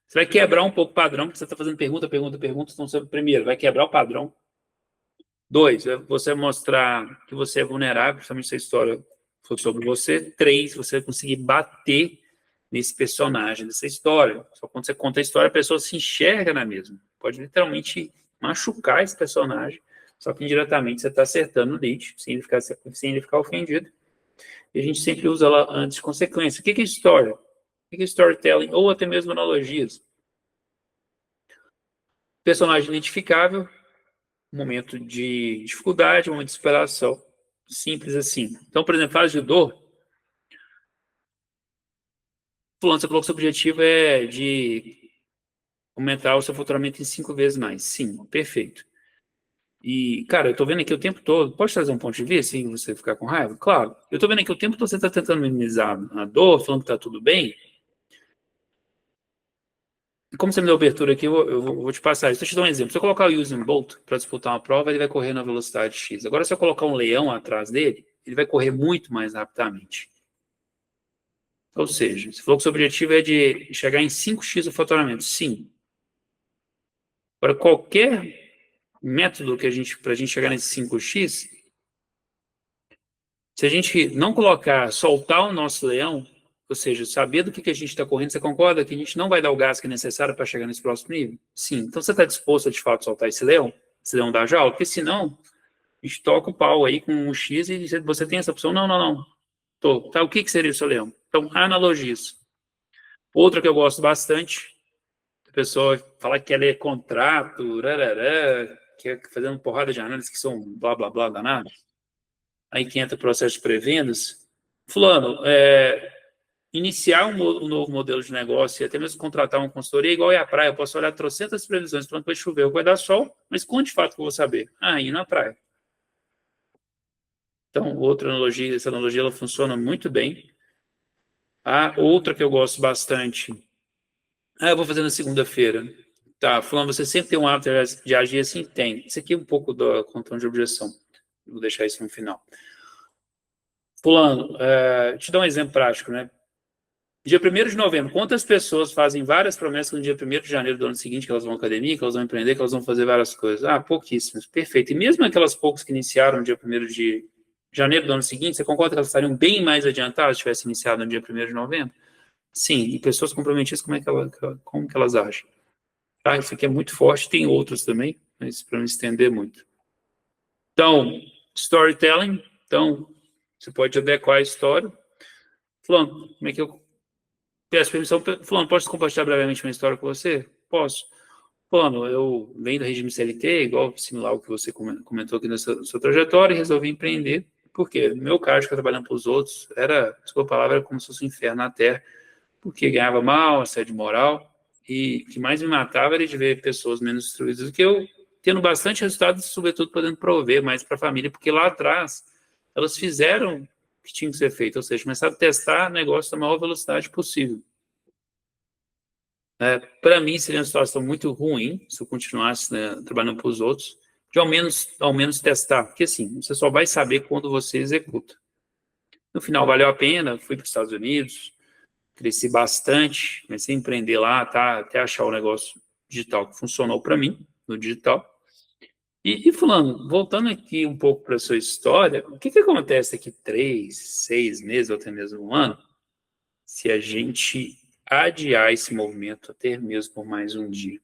Você vai quebrar um pouco o padrão, porque você está fazendo pergunta. Então, você, primeiro, vai quebrar o padrão. 2, você mostrar que você é vulnerável, principalmente se a história for sobre você. 3, você vai conseguir bater nesse personagem, dessa história. Só quando você conta a história, a pessoa se enxerga na mesma. Pode literalmente machucar esse personagem, só que indiretamente você está acertando o lead, sem ele ficar ofendido. E a gente sempre usa ela antes de consequência. O que é história? O que é storytelling? Ou até mesmo analogias. Personagem identificável, momento de dificuldade, momento de superação. Simples assim. Então, por exemplo, fase de dor. Fulano, você falou que o seu objetivo é de aumentar o seu faturamento em 5 vezes mais. Sim, perfeito. E, cara, eu tô vendo aqui o tempo todo. Pode trazer um ponto de vista sem você ficar com raiva? Claro. Eu tô vendo aqui o tempo todo você tá tentando minimizar a dor, falando que tá tudo bem. E como você me deu abertura aqui, eu vou te passar isso. Deixa eu te dar um exemplo. Se eu colocar o Usain Bolt para disputar uma prova, ele vai correr na velocidade X. Agora, se eu colocar um leão atrás dele, ele vai correr muito mais rapidamente. Ou seja, você falou que o seu objetivo é de chegar em 5x o faturamento. Sim. Para qualquer método que para a gente chegar nesse 5x, se a gente não colocar, soltar o nosso leão, ou seja, saber do que a gente está correndo, você concorda que a gente não vai dar o gás que é necessário para chegar nesse próximo nível? Sim. Então você está disposto a, de fato, soltar esse leão da jaula? Porque senão, a gente toca o pau aí com um X e você tem essa opção. Não, não, não. Tô. Tá, o que seria o seu leão? Então, analogias. Outra que eu gosto bastante, a pessoa fala que ela é contrato, rarará, que é fazendo porrada de análises que são blá, blá, blá, danado. Aí que entra o processo de pré-vendas. Fulano, iniciar um novo modelo de negócio e até mesmo contratar uma consultoria, igual é a praia, eu posso olhar trocentas previsões, pronto, vai chover, vai dar sol, mas quando de fato que eu vou saber? Ah, ir na praia. Então, outra analogia, essa analogia ela funciona muito bem. A outra que eu gosto bastante, eu vou fazer na segunda-feira. Tá, falando, você sempre tem um hábito de agir assim? Tem. Isso aqui é um pouco da controle de objeção. Vou deixar isso no final. Fulano, te dar um exemplo prático, né? Dia 1º de novembro, quantas pessoas fazem várias promessas no dia 1º de janeiro do ano seguinte, que elas vão à academia, que elas vão empreender, que elas vão fazer várias coisas? Ah, pouquíssimas, perfeito. E mesmo aquelas poucas que iniciaram no dia 1º de janeiro do ano seguinte, você concorda que elas estariam bem mais adiantadas se tivessem iniciado no dia 1º de novembro? Sim, e pessoas comprometidas, como que elas agem? Tá, isso aqui é muito forte, tem outros também, mas para não estender muito. Então, storytelling, então, você pode adequar a história. Fulano, como é que eu peço permissão? Fulano, posso compartilhar brevemente uma história com você? Posso. Fulano, eu venho do regime CLT, igual, similar ao que você comentou aqui nessa sua trajetória, e resolvi empreender, porque no meu caso, ficar trabalhando para os outros, desculpa a palavra, era como se fosse um inferno na Terra, porque ganhava mal, assédio moral, e o que mais me matava era de ver pessoas menos instruídas do que eu, tendo bastante resultado, sobretudo podendo prover mais para a família, porque lá atrás elas fizeram o que tinha que ser feito, ou seja, começaram a testar negócio da maior velocidade possível. Para mim, seria uma situação muito ruim se eu continuasse, né, trabalhando para os outros, de ao menos testar, porque assim, você só vai saber quando você executa. No final, valeu a pena, fui para os Estados Unidos, cresci bastante, comecei a empreender lá, tá, até achar o negócio digital que funcionou para mim, no digital. E Fulano, voltando aqui um pouco para a sua história, o que acontece daqui 3, 6 meses, ou até mesmo um ano, se a gente adiar esse movimento até mesmo por mais um dia?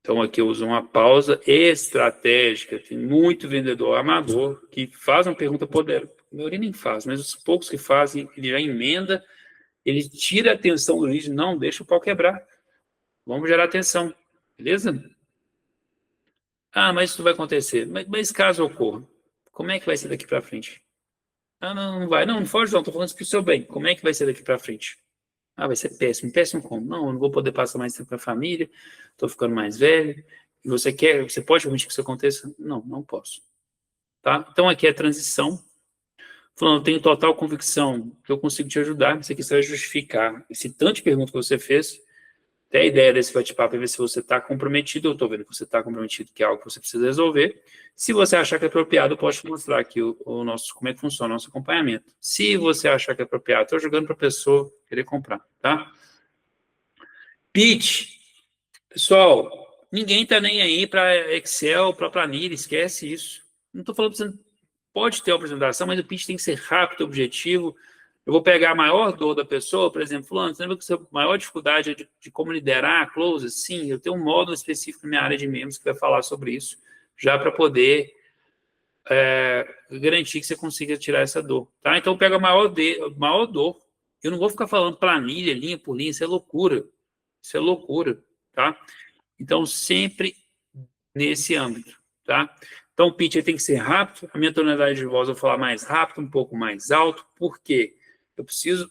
Então, aqui eu uso uma pausa estratégica. Tem muito vendedor amador que faz uma pergunta poderosa. A maioria nem faz, mas os poucos que fazem, ele já emenda, ele tira a atenção do lead, não deixa o pau quebrar. Vamos gerar atenção, beleza? Ah, mas isso vai acontecer. Mas caso ocorra, como é que vai ser daqui para frente? Ah, não, não vai. Não, não foge não, estou falando isso para o seu bem. Como é que vai ser daqui para frente? Ah, vai ser péssimo. Péssimo como? Não, eu não vou poder passar mais tempo com a família, estou ficando mais velho. E você pode permitir que isso aconteça? Não, não posso. Tá? Então aqui é a transição. Falando, eu tenho total convicção que eu consigo te ajudar. Isso aqui você vai justificar esse tanto de perguntas que você fez. Até a ideia desse bate-papo é ver se você está comprometido. Eu estou vendo que você está comprometido, que é algo que você precisa resolver. Se você achar que é apropriado, eu posso te mostrar aqui como é que funciona o nosso acompanhamento. Se você achar que é apropriado, estou jogando para a pessoa querer comprar, tá? Pitch. Pessoal, ninguém está nem aí para Excel, para planilha, esquece isso. Não estou falando que você pode ter uma apresentação, mas o pitch tem que ser rápido, objetivo. Eu vou pegar a maior dor da pessoa, por exemplo, fulano, você lembra que a sua maior dificuldade é de como liderar a close? Sim, eu tenho um módulo específico na minha área de membros que vai falar sobre isso, já para poder garantir que você consiga tirar essa dor. Tá? Então, eu pego a maior dor. Eu não vou ficar falando planilha, linha por linha, isso é loucura. Isso é loucura, tá? Então, sempre nesse âmbito, tá? Então, o pitch tem que ser rápido, a minha tonalidade de voz eu vou falar mais rápido, um pouco mais alto, por quê? Eu preciso,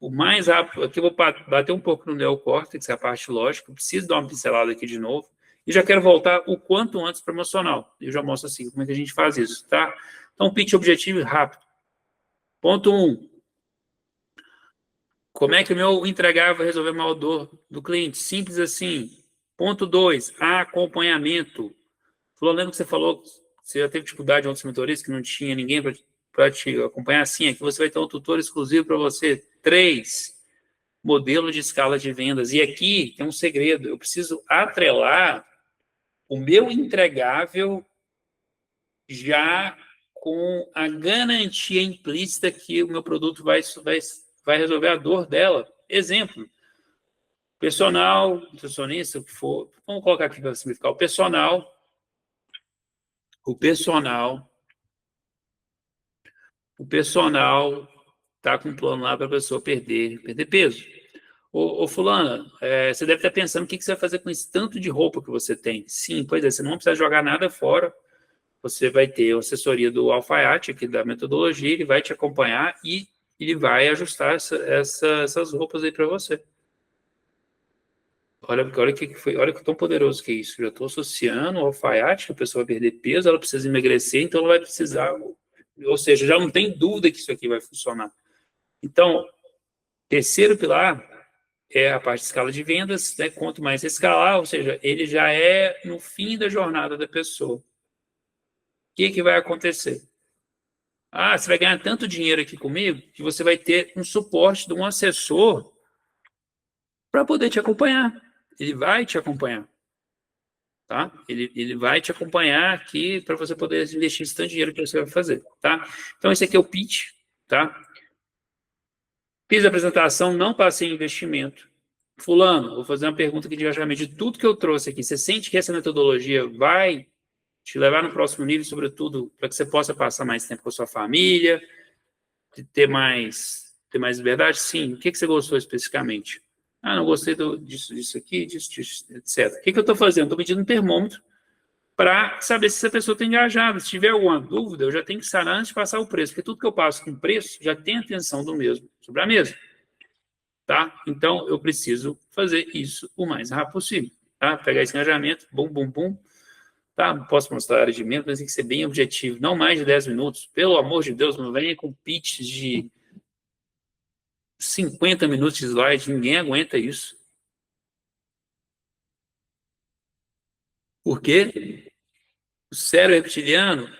o mais rápido, aqui eu vou bater um pouco no neocórtex, que é a parte lógica, eu preciso dar uma pincelada aqui de novo, e já quero voltar o quanto antes para o emocional. Eu já mostro assim, como é que a gente faz isso, tá? Então, pitch objetivo rápido. Ponto 1. Como é que o meu entregável vai resolver a dor do cliente? Simples assim. Ponto 2. Acompanhamento. Lembra que você falou que você já teve dificuldade em outros mentorias, que não tinha ninguém para te acompanhar? Sim, aqui você vai ter um tutor exclusivo para você. 3, modelo de escala de vendas. E aqui tem um segredo, eu preciso atrelar o meu entregável já com a garantia implícita que o meu produto vai resolver a dor dela. Exemplo, personal, nutricionista, o que for, vamos colocar aqui para simplificar, o personal está com um plano lá para a pessoa perder peso. Ô fulana, você deve estar pensando o que você vai fazer com esse tanto de roupa que você tem. Sim, pois é, você não precisa jogar nada fora. Você vai ter a assessoria do alfaiate, aqui da metodologia, ele vai te acompanhar e ele vai ajustar essas roupas aí para você. Olha que foi, olha que tão poderoso que é isso. Eu já estou associando o alfaiate, que a pessoa vai perder peso, ela precisa emagrecer, então ela vai precisar, ou seja, já não tem dúvida que isso aqui vai funcionar. Então, terceiro pilar é a parte de escala de vendas, né? Quanto mais você escalar, ou seja, ele já é no fim da jornada da pessoa. O que vai acontecer? Ah, você vai ganhar tanto dinheiro aqui comigo que você vai ter um suporte de um assessor para poder te acompanhar. Ele vai te acompanhar, tá? Ele vai te acompanhar aqui para você poder investir esse tanto de dinheiro que você vai fazer, tá? Então, esse aqui é o pitch, tá? Fiz a apresentação, não passei em investimento. Fulano, vou fazer uma pergunta aqui de engajamento. De tudo que eu trouxe aqui, você sente que essa metodologia vai te levar no próximo nível, sobretudo para que você possa passar mais tempo com a sua família, ter mais liberdade? Sim. O que você gostou especificamente? Ah, não gostei disso aqui, disso, etc. O que eu estou fazendo? Estou medindo um termômetro para saber se essa pessoa está engajada. Se tiver alguma dúvida, eu já tenho que sanar antes de passar o preço, porque tudo que eu passo com preço já tem atenção do mesmo sobre a mesa. Tá? Então, eu preciso fazer isso o mais rápido possível. Tá? Pegar esse engajamento, bum, bum, bum. Tá? Não posso mostrar a área de membro, mas tem que ser bem objetivo. Não mais de 10 minutos. Pelo amor de Deus, não venha com pitches de 50 minutos de slide. Ninguém aguenta isso. Por quê? O cérebro reptiliano,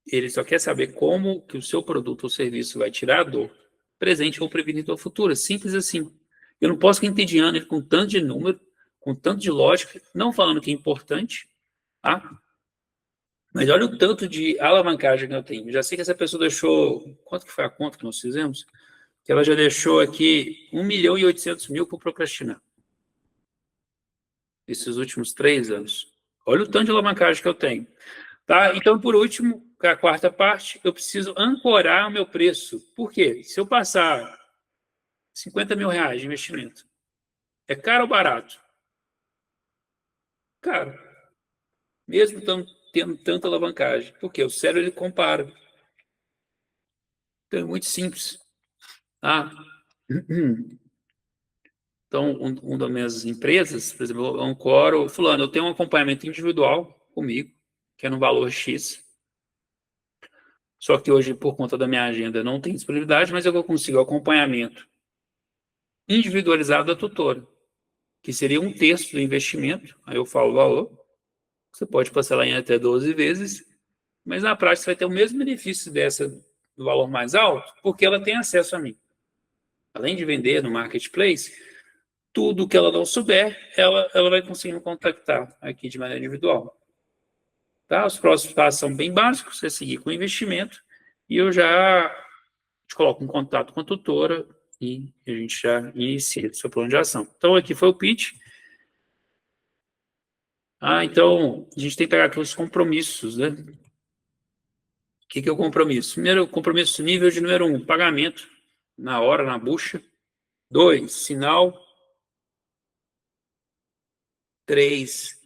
ele só quer saber como que o seu produto ou serviço vai tirar a dor presente ou prevenir dor futura. Simples assim. Eu não posso ficar entediando ele com tanto de número, com tanto de lógica, não falando que é importante, tá? Mas olha o tanto de alavancagem que eu tenho. Eu já sei que essa pessoa deixou... Quanto que foi a conta que nós fizemos? Que ela já deixou aqui 1.800.000 por procrastinar. Esses últimos 3 anos. Olha o tanto de alavancagem que eu tenho. Tá? Então, por último, a quarta parte, eu preciso ancorar o meu preço. Por quê? Se eu passar 50 mil reais de investimento, é caro ou barato? Caro. mesmo tendo tanta alavancagem. Porque o cérebro, ele compara. Então, é muito simples. Tá? Então, uma das minhas empresas, por exemplo, eu ancoro, fulano, eu tenho um acompanhamento individual comigo, que é no valor X. Só que hoje, por conta da minha agenda, não tem disponibilidade, mas eu consigo acompanhamento individualizado da tutora, que seria um terço do investimento. Aí eu falo o valor. Você pode parcelar em até 12 vezes, mas na prática você vai ter o mesmo benefício dessa do valor mais alto, porque ela tem acesso a mim. Além de vender no marketplace, tudo que ela não souber, ela vai conseguir me contactar aqui de maneira individual. Tá? Os próximos passos são bem básicos, você seguir com o investimento, e eu já te coloco em contato com a tutora e a gente já inicia o seu plano de ação. Então, aqui foi o pitch. Então, a gente tem que pegar aqui os compromissos, né? O que é o compromisso? Primeiro, compromisso nível de número 1, pagamento na hora, na bucha. 2, sinal. 3,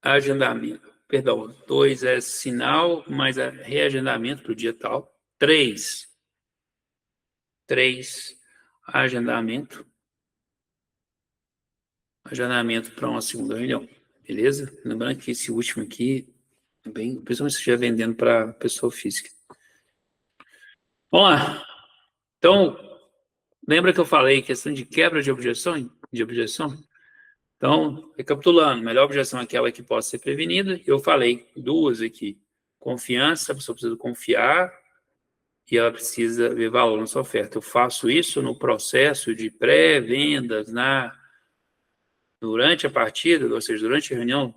agendamento. Perdão, 2 é sinal, mais reagendamento para o dia tal. 3, agendamento. Agendamento para uma segunda reunião. Beleza? Lembrando que esse último aqui, principalmente se estiver vendendo para pessoa física. Vamos lá. Então, lembra que eu falei questão de quebra de objeção? Então, recapitulando, melhor objeção é aquela que possa ser prevenida. Eu falei duas aqui. Confiança, a pessoa precisa confiar e ela precisa ver valor na sua oferta. Eu faço isso no processo de pré-vendas, durante a partida, ou seja, durante a reunião,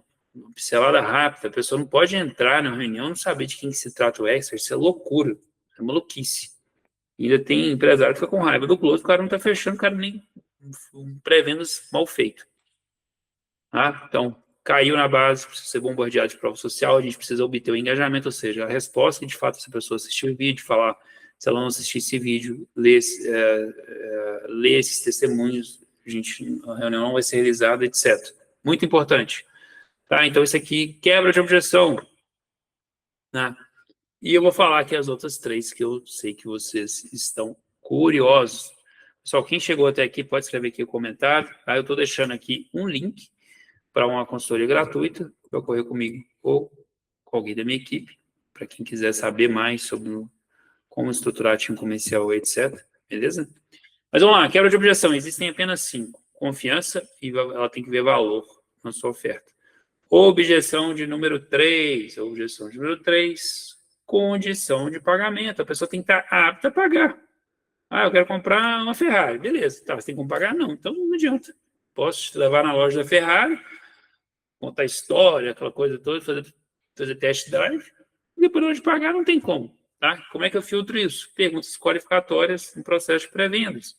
pincelada rápida. A pessoa não pode entrar na reunião e não saber de quem se trata o expert. Isso é loucura, é maluquice. E ainda tem empresário que fica com raiva do close, o cara não está fechando, o cara nem pré-vendas mal feito. Então, caiu na base, precisa ser bombardeado de prova social, a gente precisa obter o engajamento, ou seja, a resposta que de fato essa pessoa assistiu o vídeo, falar se ela não assistir esse vídeo, ler esses testemunhos, a reunião não vai ser realizada, etc. Muito importante. Então, isso aqui quebra de objeção. E eu vou falar aqui as outras 3, que eu sei que vocês estão curiosos. Pessoal, quem chegou até aqui pode escrever aqui o comentário. Eu estou deixando aqui um link para uma consultoria gratuita, para ocorrer comigo ou com alguém da minha equipe, para quem quiser saber mais sobre como estruturar time comercial, etc. Beleza? Mas vamos lá, quebra de objeção. Existem apenas 5. Confiança e ela tem que ver valor na sua oferta. Objeção de número 3. Objeção de número 3. Condição de pagamento. A pessoa tem que estar apta a pagar. Eu quero comprar uma Ferrari. Beleza. Você tem como pagar? Não. Então não adianta. Posso te levar na loja da Ferrari, contar história, aquela coisa toda, fazer test drive, e depois de pagar não tem como. Como é que eu filtro isso? Perguntas qualificatórias no processo de pré-vendas.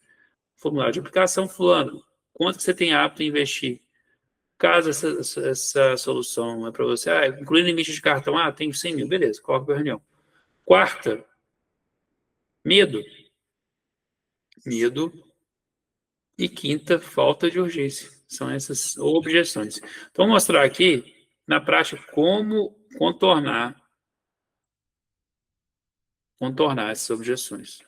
Formulário de aplicação, fulano, quanto que você tem apto a investir? Caso essa solução é para você, incluindo limite de cartão, tenho 100 mil, beleza, coloca para a reunião. Quarta, medo. E quinta, falta de urgência. São essas objeções. Então, vou mostrar aqui, na prática, como contornar essas objeções.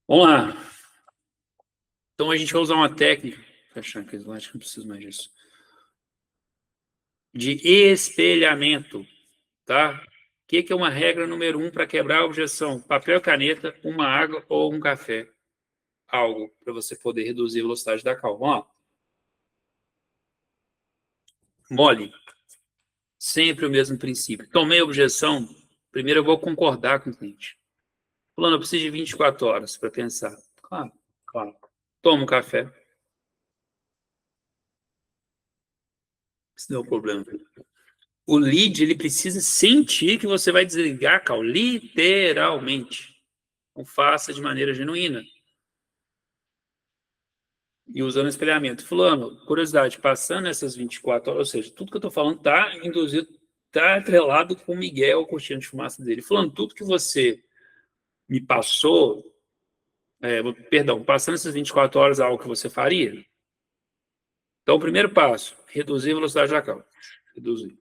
Vamos lá. Então, a gente vai usar uma técnica, fechando aqui, acho que não preciso mais disso, de espelhamento, tá? O que é uma regra número 1 para quebrar a objeção? Papel, caneta, uma água ou um café. Algo para você poder reduzir a velocidade da calma. Vamos lá. Mole. Sempre o mesmo princípio. Tomei a objeção, primeiro eu vou concordar com o cliente. Fulano, eu preciso de 24 horas para pensar. Claro. Toma um café. Isso não é um problema. O lead, ele precisa sentir que você vai desligar a call, literalmente. Então, faça de maneira genuína. E usando espelhamento. Fulano, curiosidade, passando essas 24 horas, ou seja, tudo que eu estou falando está induzido, está atrelado com o Miguel, a cortina de fumaça dele. Fulano, tudo que você me passou, passando essas 24 horas, algo que você faria? Então, o primeiro passo, reduzir a velocidade da calça. Reduzir.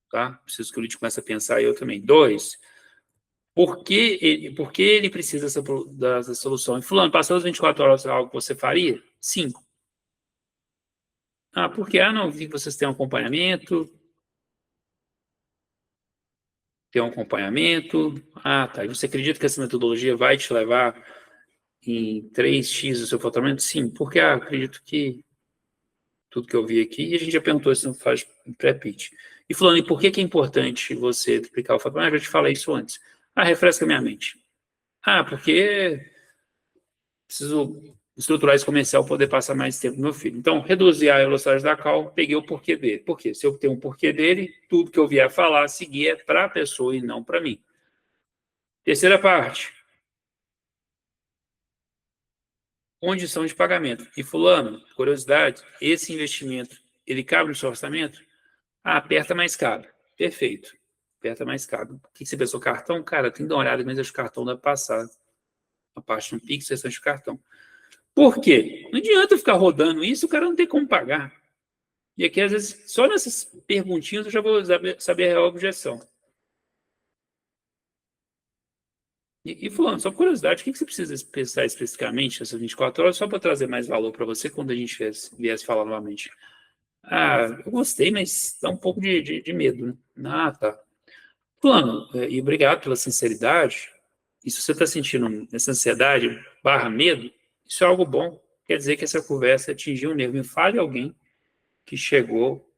Tá? Preciso que o Lid comece a pensar e eu também. 2, por que ele precisa dessa solução? E fulano, passou as 24 horas, algo que você faria? 5. Ah, porque não vi que vocês têm um acompanhamento. Tem um acompanhamento. Ah, tá. E você acredita que essa metodologia vai te levar em 3x o seu faturamento? Sim, porque acredito que tudo que eu vi aqui, e a gente já perguntou se não faz pré-pitch. E falando, e por que é importante você triplicar o faturamento? Eu já te falei isso antes. Refresca minha mente. Porque preciso estruturar esse comercial para poder passar mais tempo com meu filho. Então, reduzir a velocidade da call, peguei o porquê dele. Por quê? Se eu tenho um porquê dele, tudo que eu vier falar, seguir é para a pessoa e não para mim. Terceira parte. Condição de pagamento. E fulano, curiosidade, esse investimento, ele cabe no seu orçamento? Aperta mais caro. Perfeito. Aperta mais caro. O que você pensou? Cartão? Cara, tem que dar uma olhada, mas acho que o cartão dá para passar. A parte no Pix, restante de cartão. Por quê? Não adianta ficar rodando isso, o cara não tem como pagar. E aqui, às vezes, só nessas perguntinhas eu já vou saber a real objeção. E fulano, só por curiosidade, o que você precisa pensar especificamente nessas 24 horas, só para trazer mais valor para você quando a gente viesse falar novamente? Eu gostei, mas dá um pouco de medo, né? Tá. Fulano, e obrigado pela sinceridade. E se você está sentindo essa ansiedade barra medo, isso é algo bom. Quer dizer que essa conversa atingiu um nível. Me fale alguém que chegou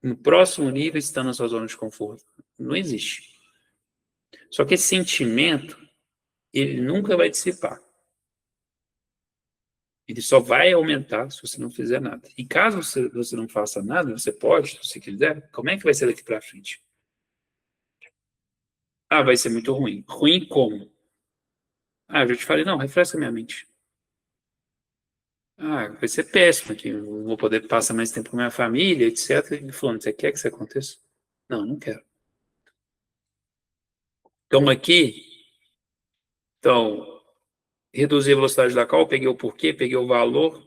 no próximo nível e está na sua zona de conforto. Não existe. Só que esse sentimento, ele nunca vai dissipar. Ele só vai aumentar se você não fizer nada. E caso você não faça nada, você pode, se você quiser, como é que vai ser daqui para frente? Vai ser muito ruim. Ruim como? Eu já te falei, não, refresca minha mente. Vai ser péssimo aqui. Eu vou poder passar mais tempo com minha família, etc. E falando, você quer que isso aconteça? Não, não quero. Então, aqui, reduzir a velocidade da call, peguei o porquê, peguei o valor.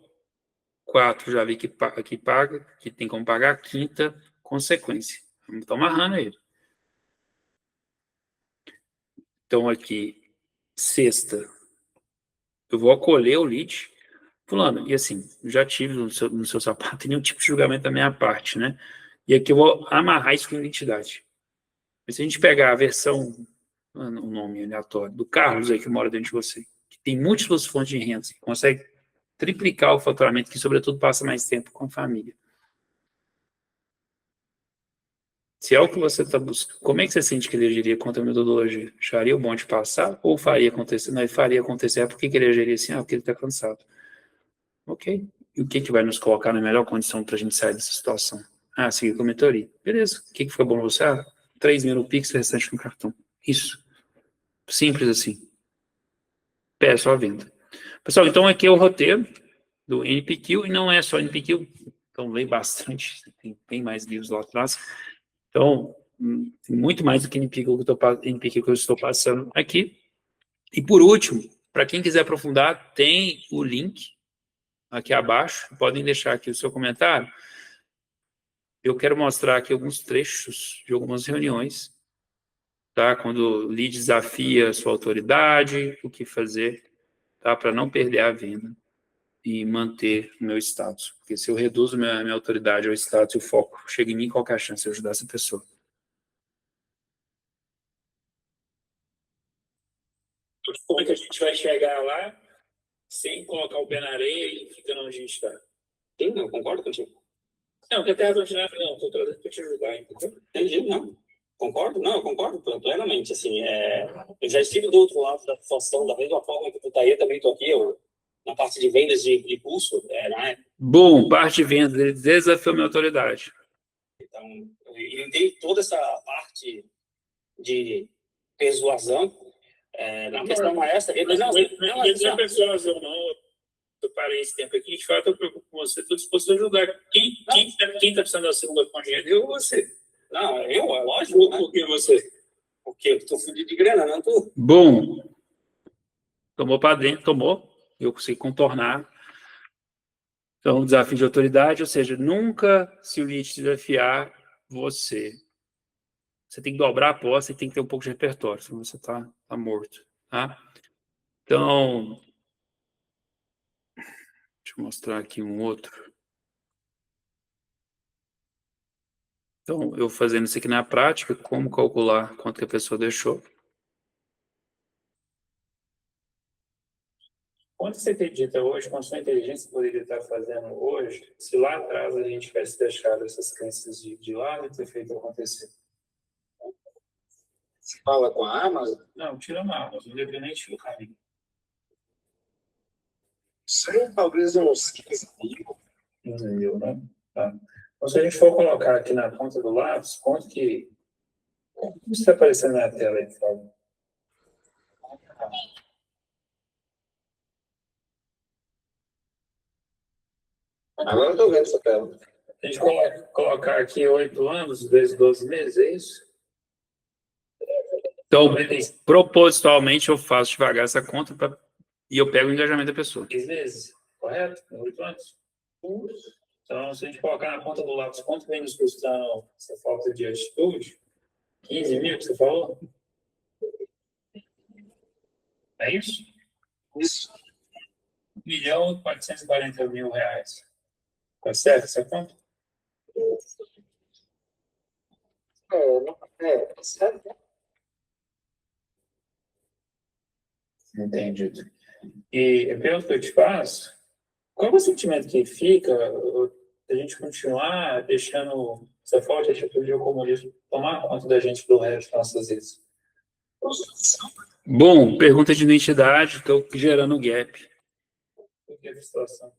4, já vi que paga, que tem como pagar. Quinta, consequência. Estão amarrando ele. Então, aqui, sexta, eu vou acolher o lead. Fulano, e assim, já tive no seu sapato nenhum tipo de julgamento da minha parte, né? E aqui eu vou amarrar isso com identidade. Mas se a gente pegar a versão, o nome aleatório, do Carlos aí que mora dentro de você, que tem múltiplas fontes de renda, que consegue triplicar o faturamento, que sobretudo passa mais tempo com a família. Se é o que você está buscando, como é que você sente que ele agiria contra a metodologia? Acharia o bom de passar ou faria acontecer? Não, ele faria acontecer. Por que ele agiria assim? Porque ele está cansado. Ok. E o que vai nos colocar na melhor condição para a gente sair dessa situação? Seguir com a mentoria. Beleza. O que foi bom para você? 3 mil no Pix, restante no cartão. Isso. Simples assim. Peço à venda. Pessoal, então aqui é o roteiro do NPQ, e não é só NPQ, então leio bastante, tem bem mais livros lá atrás. Então, tem muito mais do que NPQ que eu estou passando aqui. E por último, para quem quiser aprofundar, tem o link aqui abaixo, podem deixar aqui o seu comentário. Eu quero mostrar aqui alguns trechos de algumas reuniões, tá? Quando o lead desafia a sua autoridade, o que fazer, tá? Para não perder a venda e manter o meu status. Porque se eu reduzo minha autoridade ao status e o foco chega em mim, qual que é a chance de eu ajudar essa pessoa? Como é que a gente vai chegar lá sem colocar o pé na areia e ficando onde a gente está? Sim, não, concordo contigo. Não, porque até a continuar, não, estou trazendo para te ajudar, entendeu? Entendi, não. Concordo? Não, eu concordo plenamente. Assim, eu já estive do outro lado da situação, da mesma forma que tu tá aí, eu também estou aqui, na parte de vendas de curso. Né? Bom, parte de vendas, desafiou minha autoridade. Então, eu entendo toda essa parte de persuasão. Na questão essa, não é persuasão, não. Eu parei esse tempo aqui, de fato, eu preocupo com você, estou disposto a ajudar. Quem está precisando da segunda fonte de renda? Eu ou você? Não, é lógico. Por que você? Porque eu estou fudido de grana, não estou. Bom, tomou para dentro, tomou, eu consegui contornar. Então, o desafio de autoridade, ou seja, nunca se o lead te desafiar, você tem que dobrar a aposta e tem que ter um pouco de repertório, senão você tá morto, tá? Então, deixa eu mostrar aqui um outro. Então, eu fazendo isso aqui na prática, como calcular quanto que a pessoa deixou. Quanto você acredita hoje, com a sua inteligência, poderia estar fazendo hoje, se lá atrás a gente tivesse deixado essas crenças de lado e ter feito acontecer? Você fala com a Amazon? Não, tira a Amazon, não deveria nem tirar o caminho. Sei, talvez uns 15 mil. 15 mil, né? Tá. Então, se a gente for colocar aqui na ponta do lápis, quanto que... Como está aparecendo na tela aí, por favor? Agora eu estou vendo essa tela. A gente colocar aqui 8 anos, vezes 12 meses, é isso? Então, propositalmente, eu faço devagar essa conta e eu pego o engajamento da pessoa. 15 meses, correto? 8 anos. Então, se a gente colocar na ponta do lápis, quanto vem nos custando essa falta de atitude? 15 mil que você falou? É isso? Isso. 1.440.000 reais. Tá certo essa conta? Certo. Entendido. E a pergunta que eu te faço, qual é o sentimento que fica a gente continuar deixando essa forte atitude de comunismo tomar conta da gente pelo resto das nossas vidas? Bom, pergunta de identidade, estou gerando gap. Por que essa situação?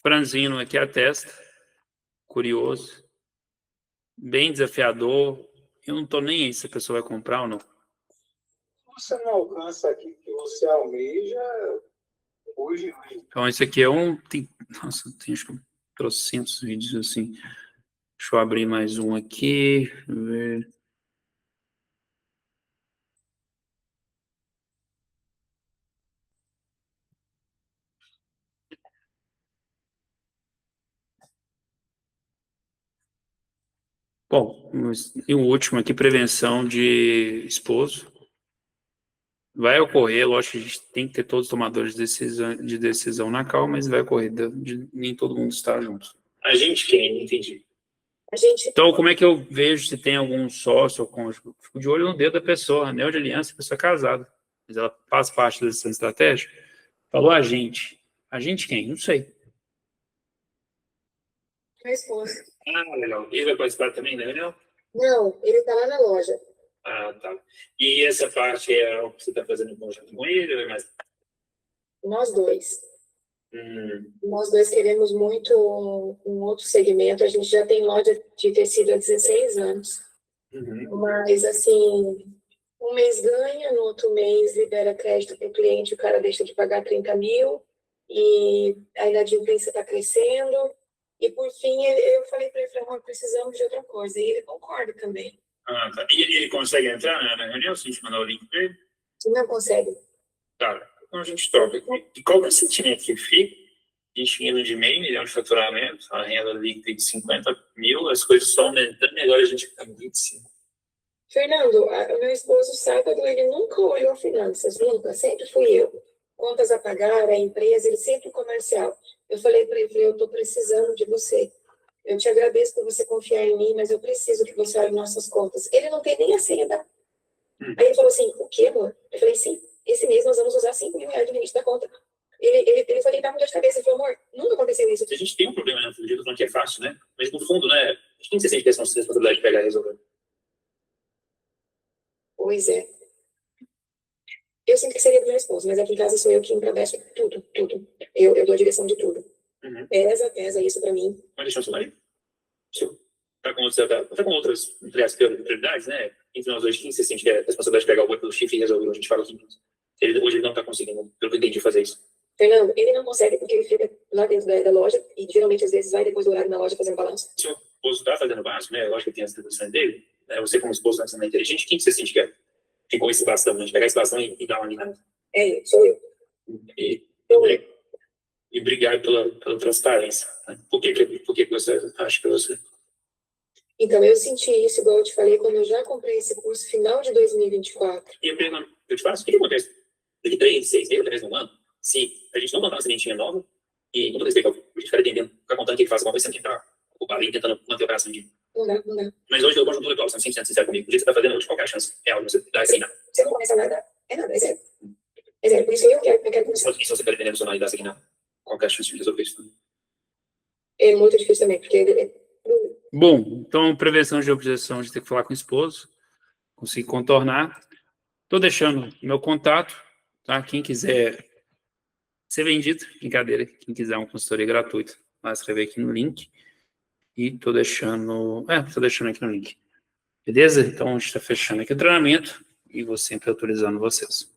Franzino aqui a testa, curioso, bem desafiador. Eu não estou nem aí se a pessoa vai comprar ou não. Você não alcança aquilo que você almeja hoje. Então, esse aqui é um... nossa, tem acho que trocentos vídeos assim. Deixa eu abrir mais um aqui. Ver. Bom, e o último aqui, prevenção de esposo. Vai ocorrer, lógico que a gente tem que ter todos os tomadores de decisão na calma, mas vai ocorrer de nem todo mundo estar junto. A gente quem? Não entendi. Então, como é que eu vejo se tem algum sócio ou cônjuge? Fico de olho no dedo da pessoa, anel de aliança, a pessoa é casada. Mas ela faz parte da decisão estratégica. Falou a gente. A gente quem? Não sei. Meu esposo. Ah, legal. Ele vai participar também, né, Daniel? Não, ele tá lá na loja. Ah, tá. E essa parte é o que você está fazendo em conjunto com ele? Ou é mais... Nós dois. Nós dois queremos muito um outro segmento. A gente já tem loja de tecido há 16 anos. Mas, assim, um mês ganha, no outro mês libera crédito para o cliente, o cara deixa de pagar 30 mil, e a inadimplência está crescendo. E, por fim, eu falei para ele, amor, precisamos de outra coisa. E ele concorda também. Ah, tá. E ele consegue entrar na reunião se a gente mandar o link para ele? Não consegue. Tá. Então a gente toca. E qual que é o sentimento que fica? A gente indo de meio milhão de faturamento, a renda líquida de 50 mil, as coisas estão aumentando e agora a gente está em 25. Fernando, o meu esposo, sábado, ele nunca olhou finanças, nunca, sempre fui eu. Contas a pagar, a empresa, ele sempre comercial. Eu falei para ele, eu estou precisando de você. Eu te agradeço por você confiar em mim, mas eu preciso que você olhe nossas contas. Ele não tem nem a senha da... Aí ele falou assim, o quê, amor? Eu falei, sim, esse mês nós vamos usar 5 mil reais de limite da conta. Ele foi deitar com dor de cabeça. Ele falou, amor, nunca aconteceu isso. A gente tem um problema, né? Eu não que é fácil, né? Mas no fundo, né? A gente tem que se sente responsabilidade de pegar e resolver. Pois é. Eu sinto que seria do meu esposo, mas aqui em casa sou eu que encabeço tudo, tudo. Eu dou a direção de tudo. Pesa isso pra mim. Mas deixa eu falar aí. Tá com outras prioridades, né? Entre nós dois, quem você sente que é a responsabilidade de pegar o boi pelo chifre e resolver? A gente fala aqui. Hoje ele não tá conseguindo, pelo que eu entendi, fazer isso. Fernando, ele não consegue porque ele fica lá dentro da loja e geralmente às vezes vai depois do horário na loja fazendo balanço. Se o esposo tá fazendo básico, né? Eu acho que tem as atribuições dele. Né? Você como esposo tá sendo inteligente, quem que você sente que é? Ficou esse bastão, a gente pegar esse bastão e dar uma alinhada. Sou eu. E eu. E obrigado pela transparência. Né? Por que você acha que você... Então, eu senti isso, igual eu te falei, quando eu já comprei esse curso final de 2024. E eu te faço, o que acontece? Daqui 3, 6 meses, talvez um ano, se a gente não mandar uma sementinha nova, e com todo respeito, a gente fica dependendo, fica contando que ele faça uma coisa, sempre tá ocupado e tentando manter o operação de... Não dá. Mas hoje eu gosto do atual, sendo 100% sincero comigo. O jeito que você tá fazendo, hoje, qualquer chance real de você dar sem nada. Se eu não começar nada, é nada, é zero. É zero, por isso que eu quero começar. E se você tá dependendo do seu marido dar sem nada, qualquer chance de resolver isso também. É muito difícil também, porque... Bom, então, prevenção de objeção, a gente tem que falar com o esposo, conseguir contornar. Estou deixando meu contato, tá? Quem quiser ser vendido, brincadeira, quem quiser uma consultoria gratuita, vai escrever aqui no link. E estou deixando aqui no link. Beleza? Então, a gente está fechando aqui o treinamento e vou sempre autorizando vocês.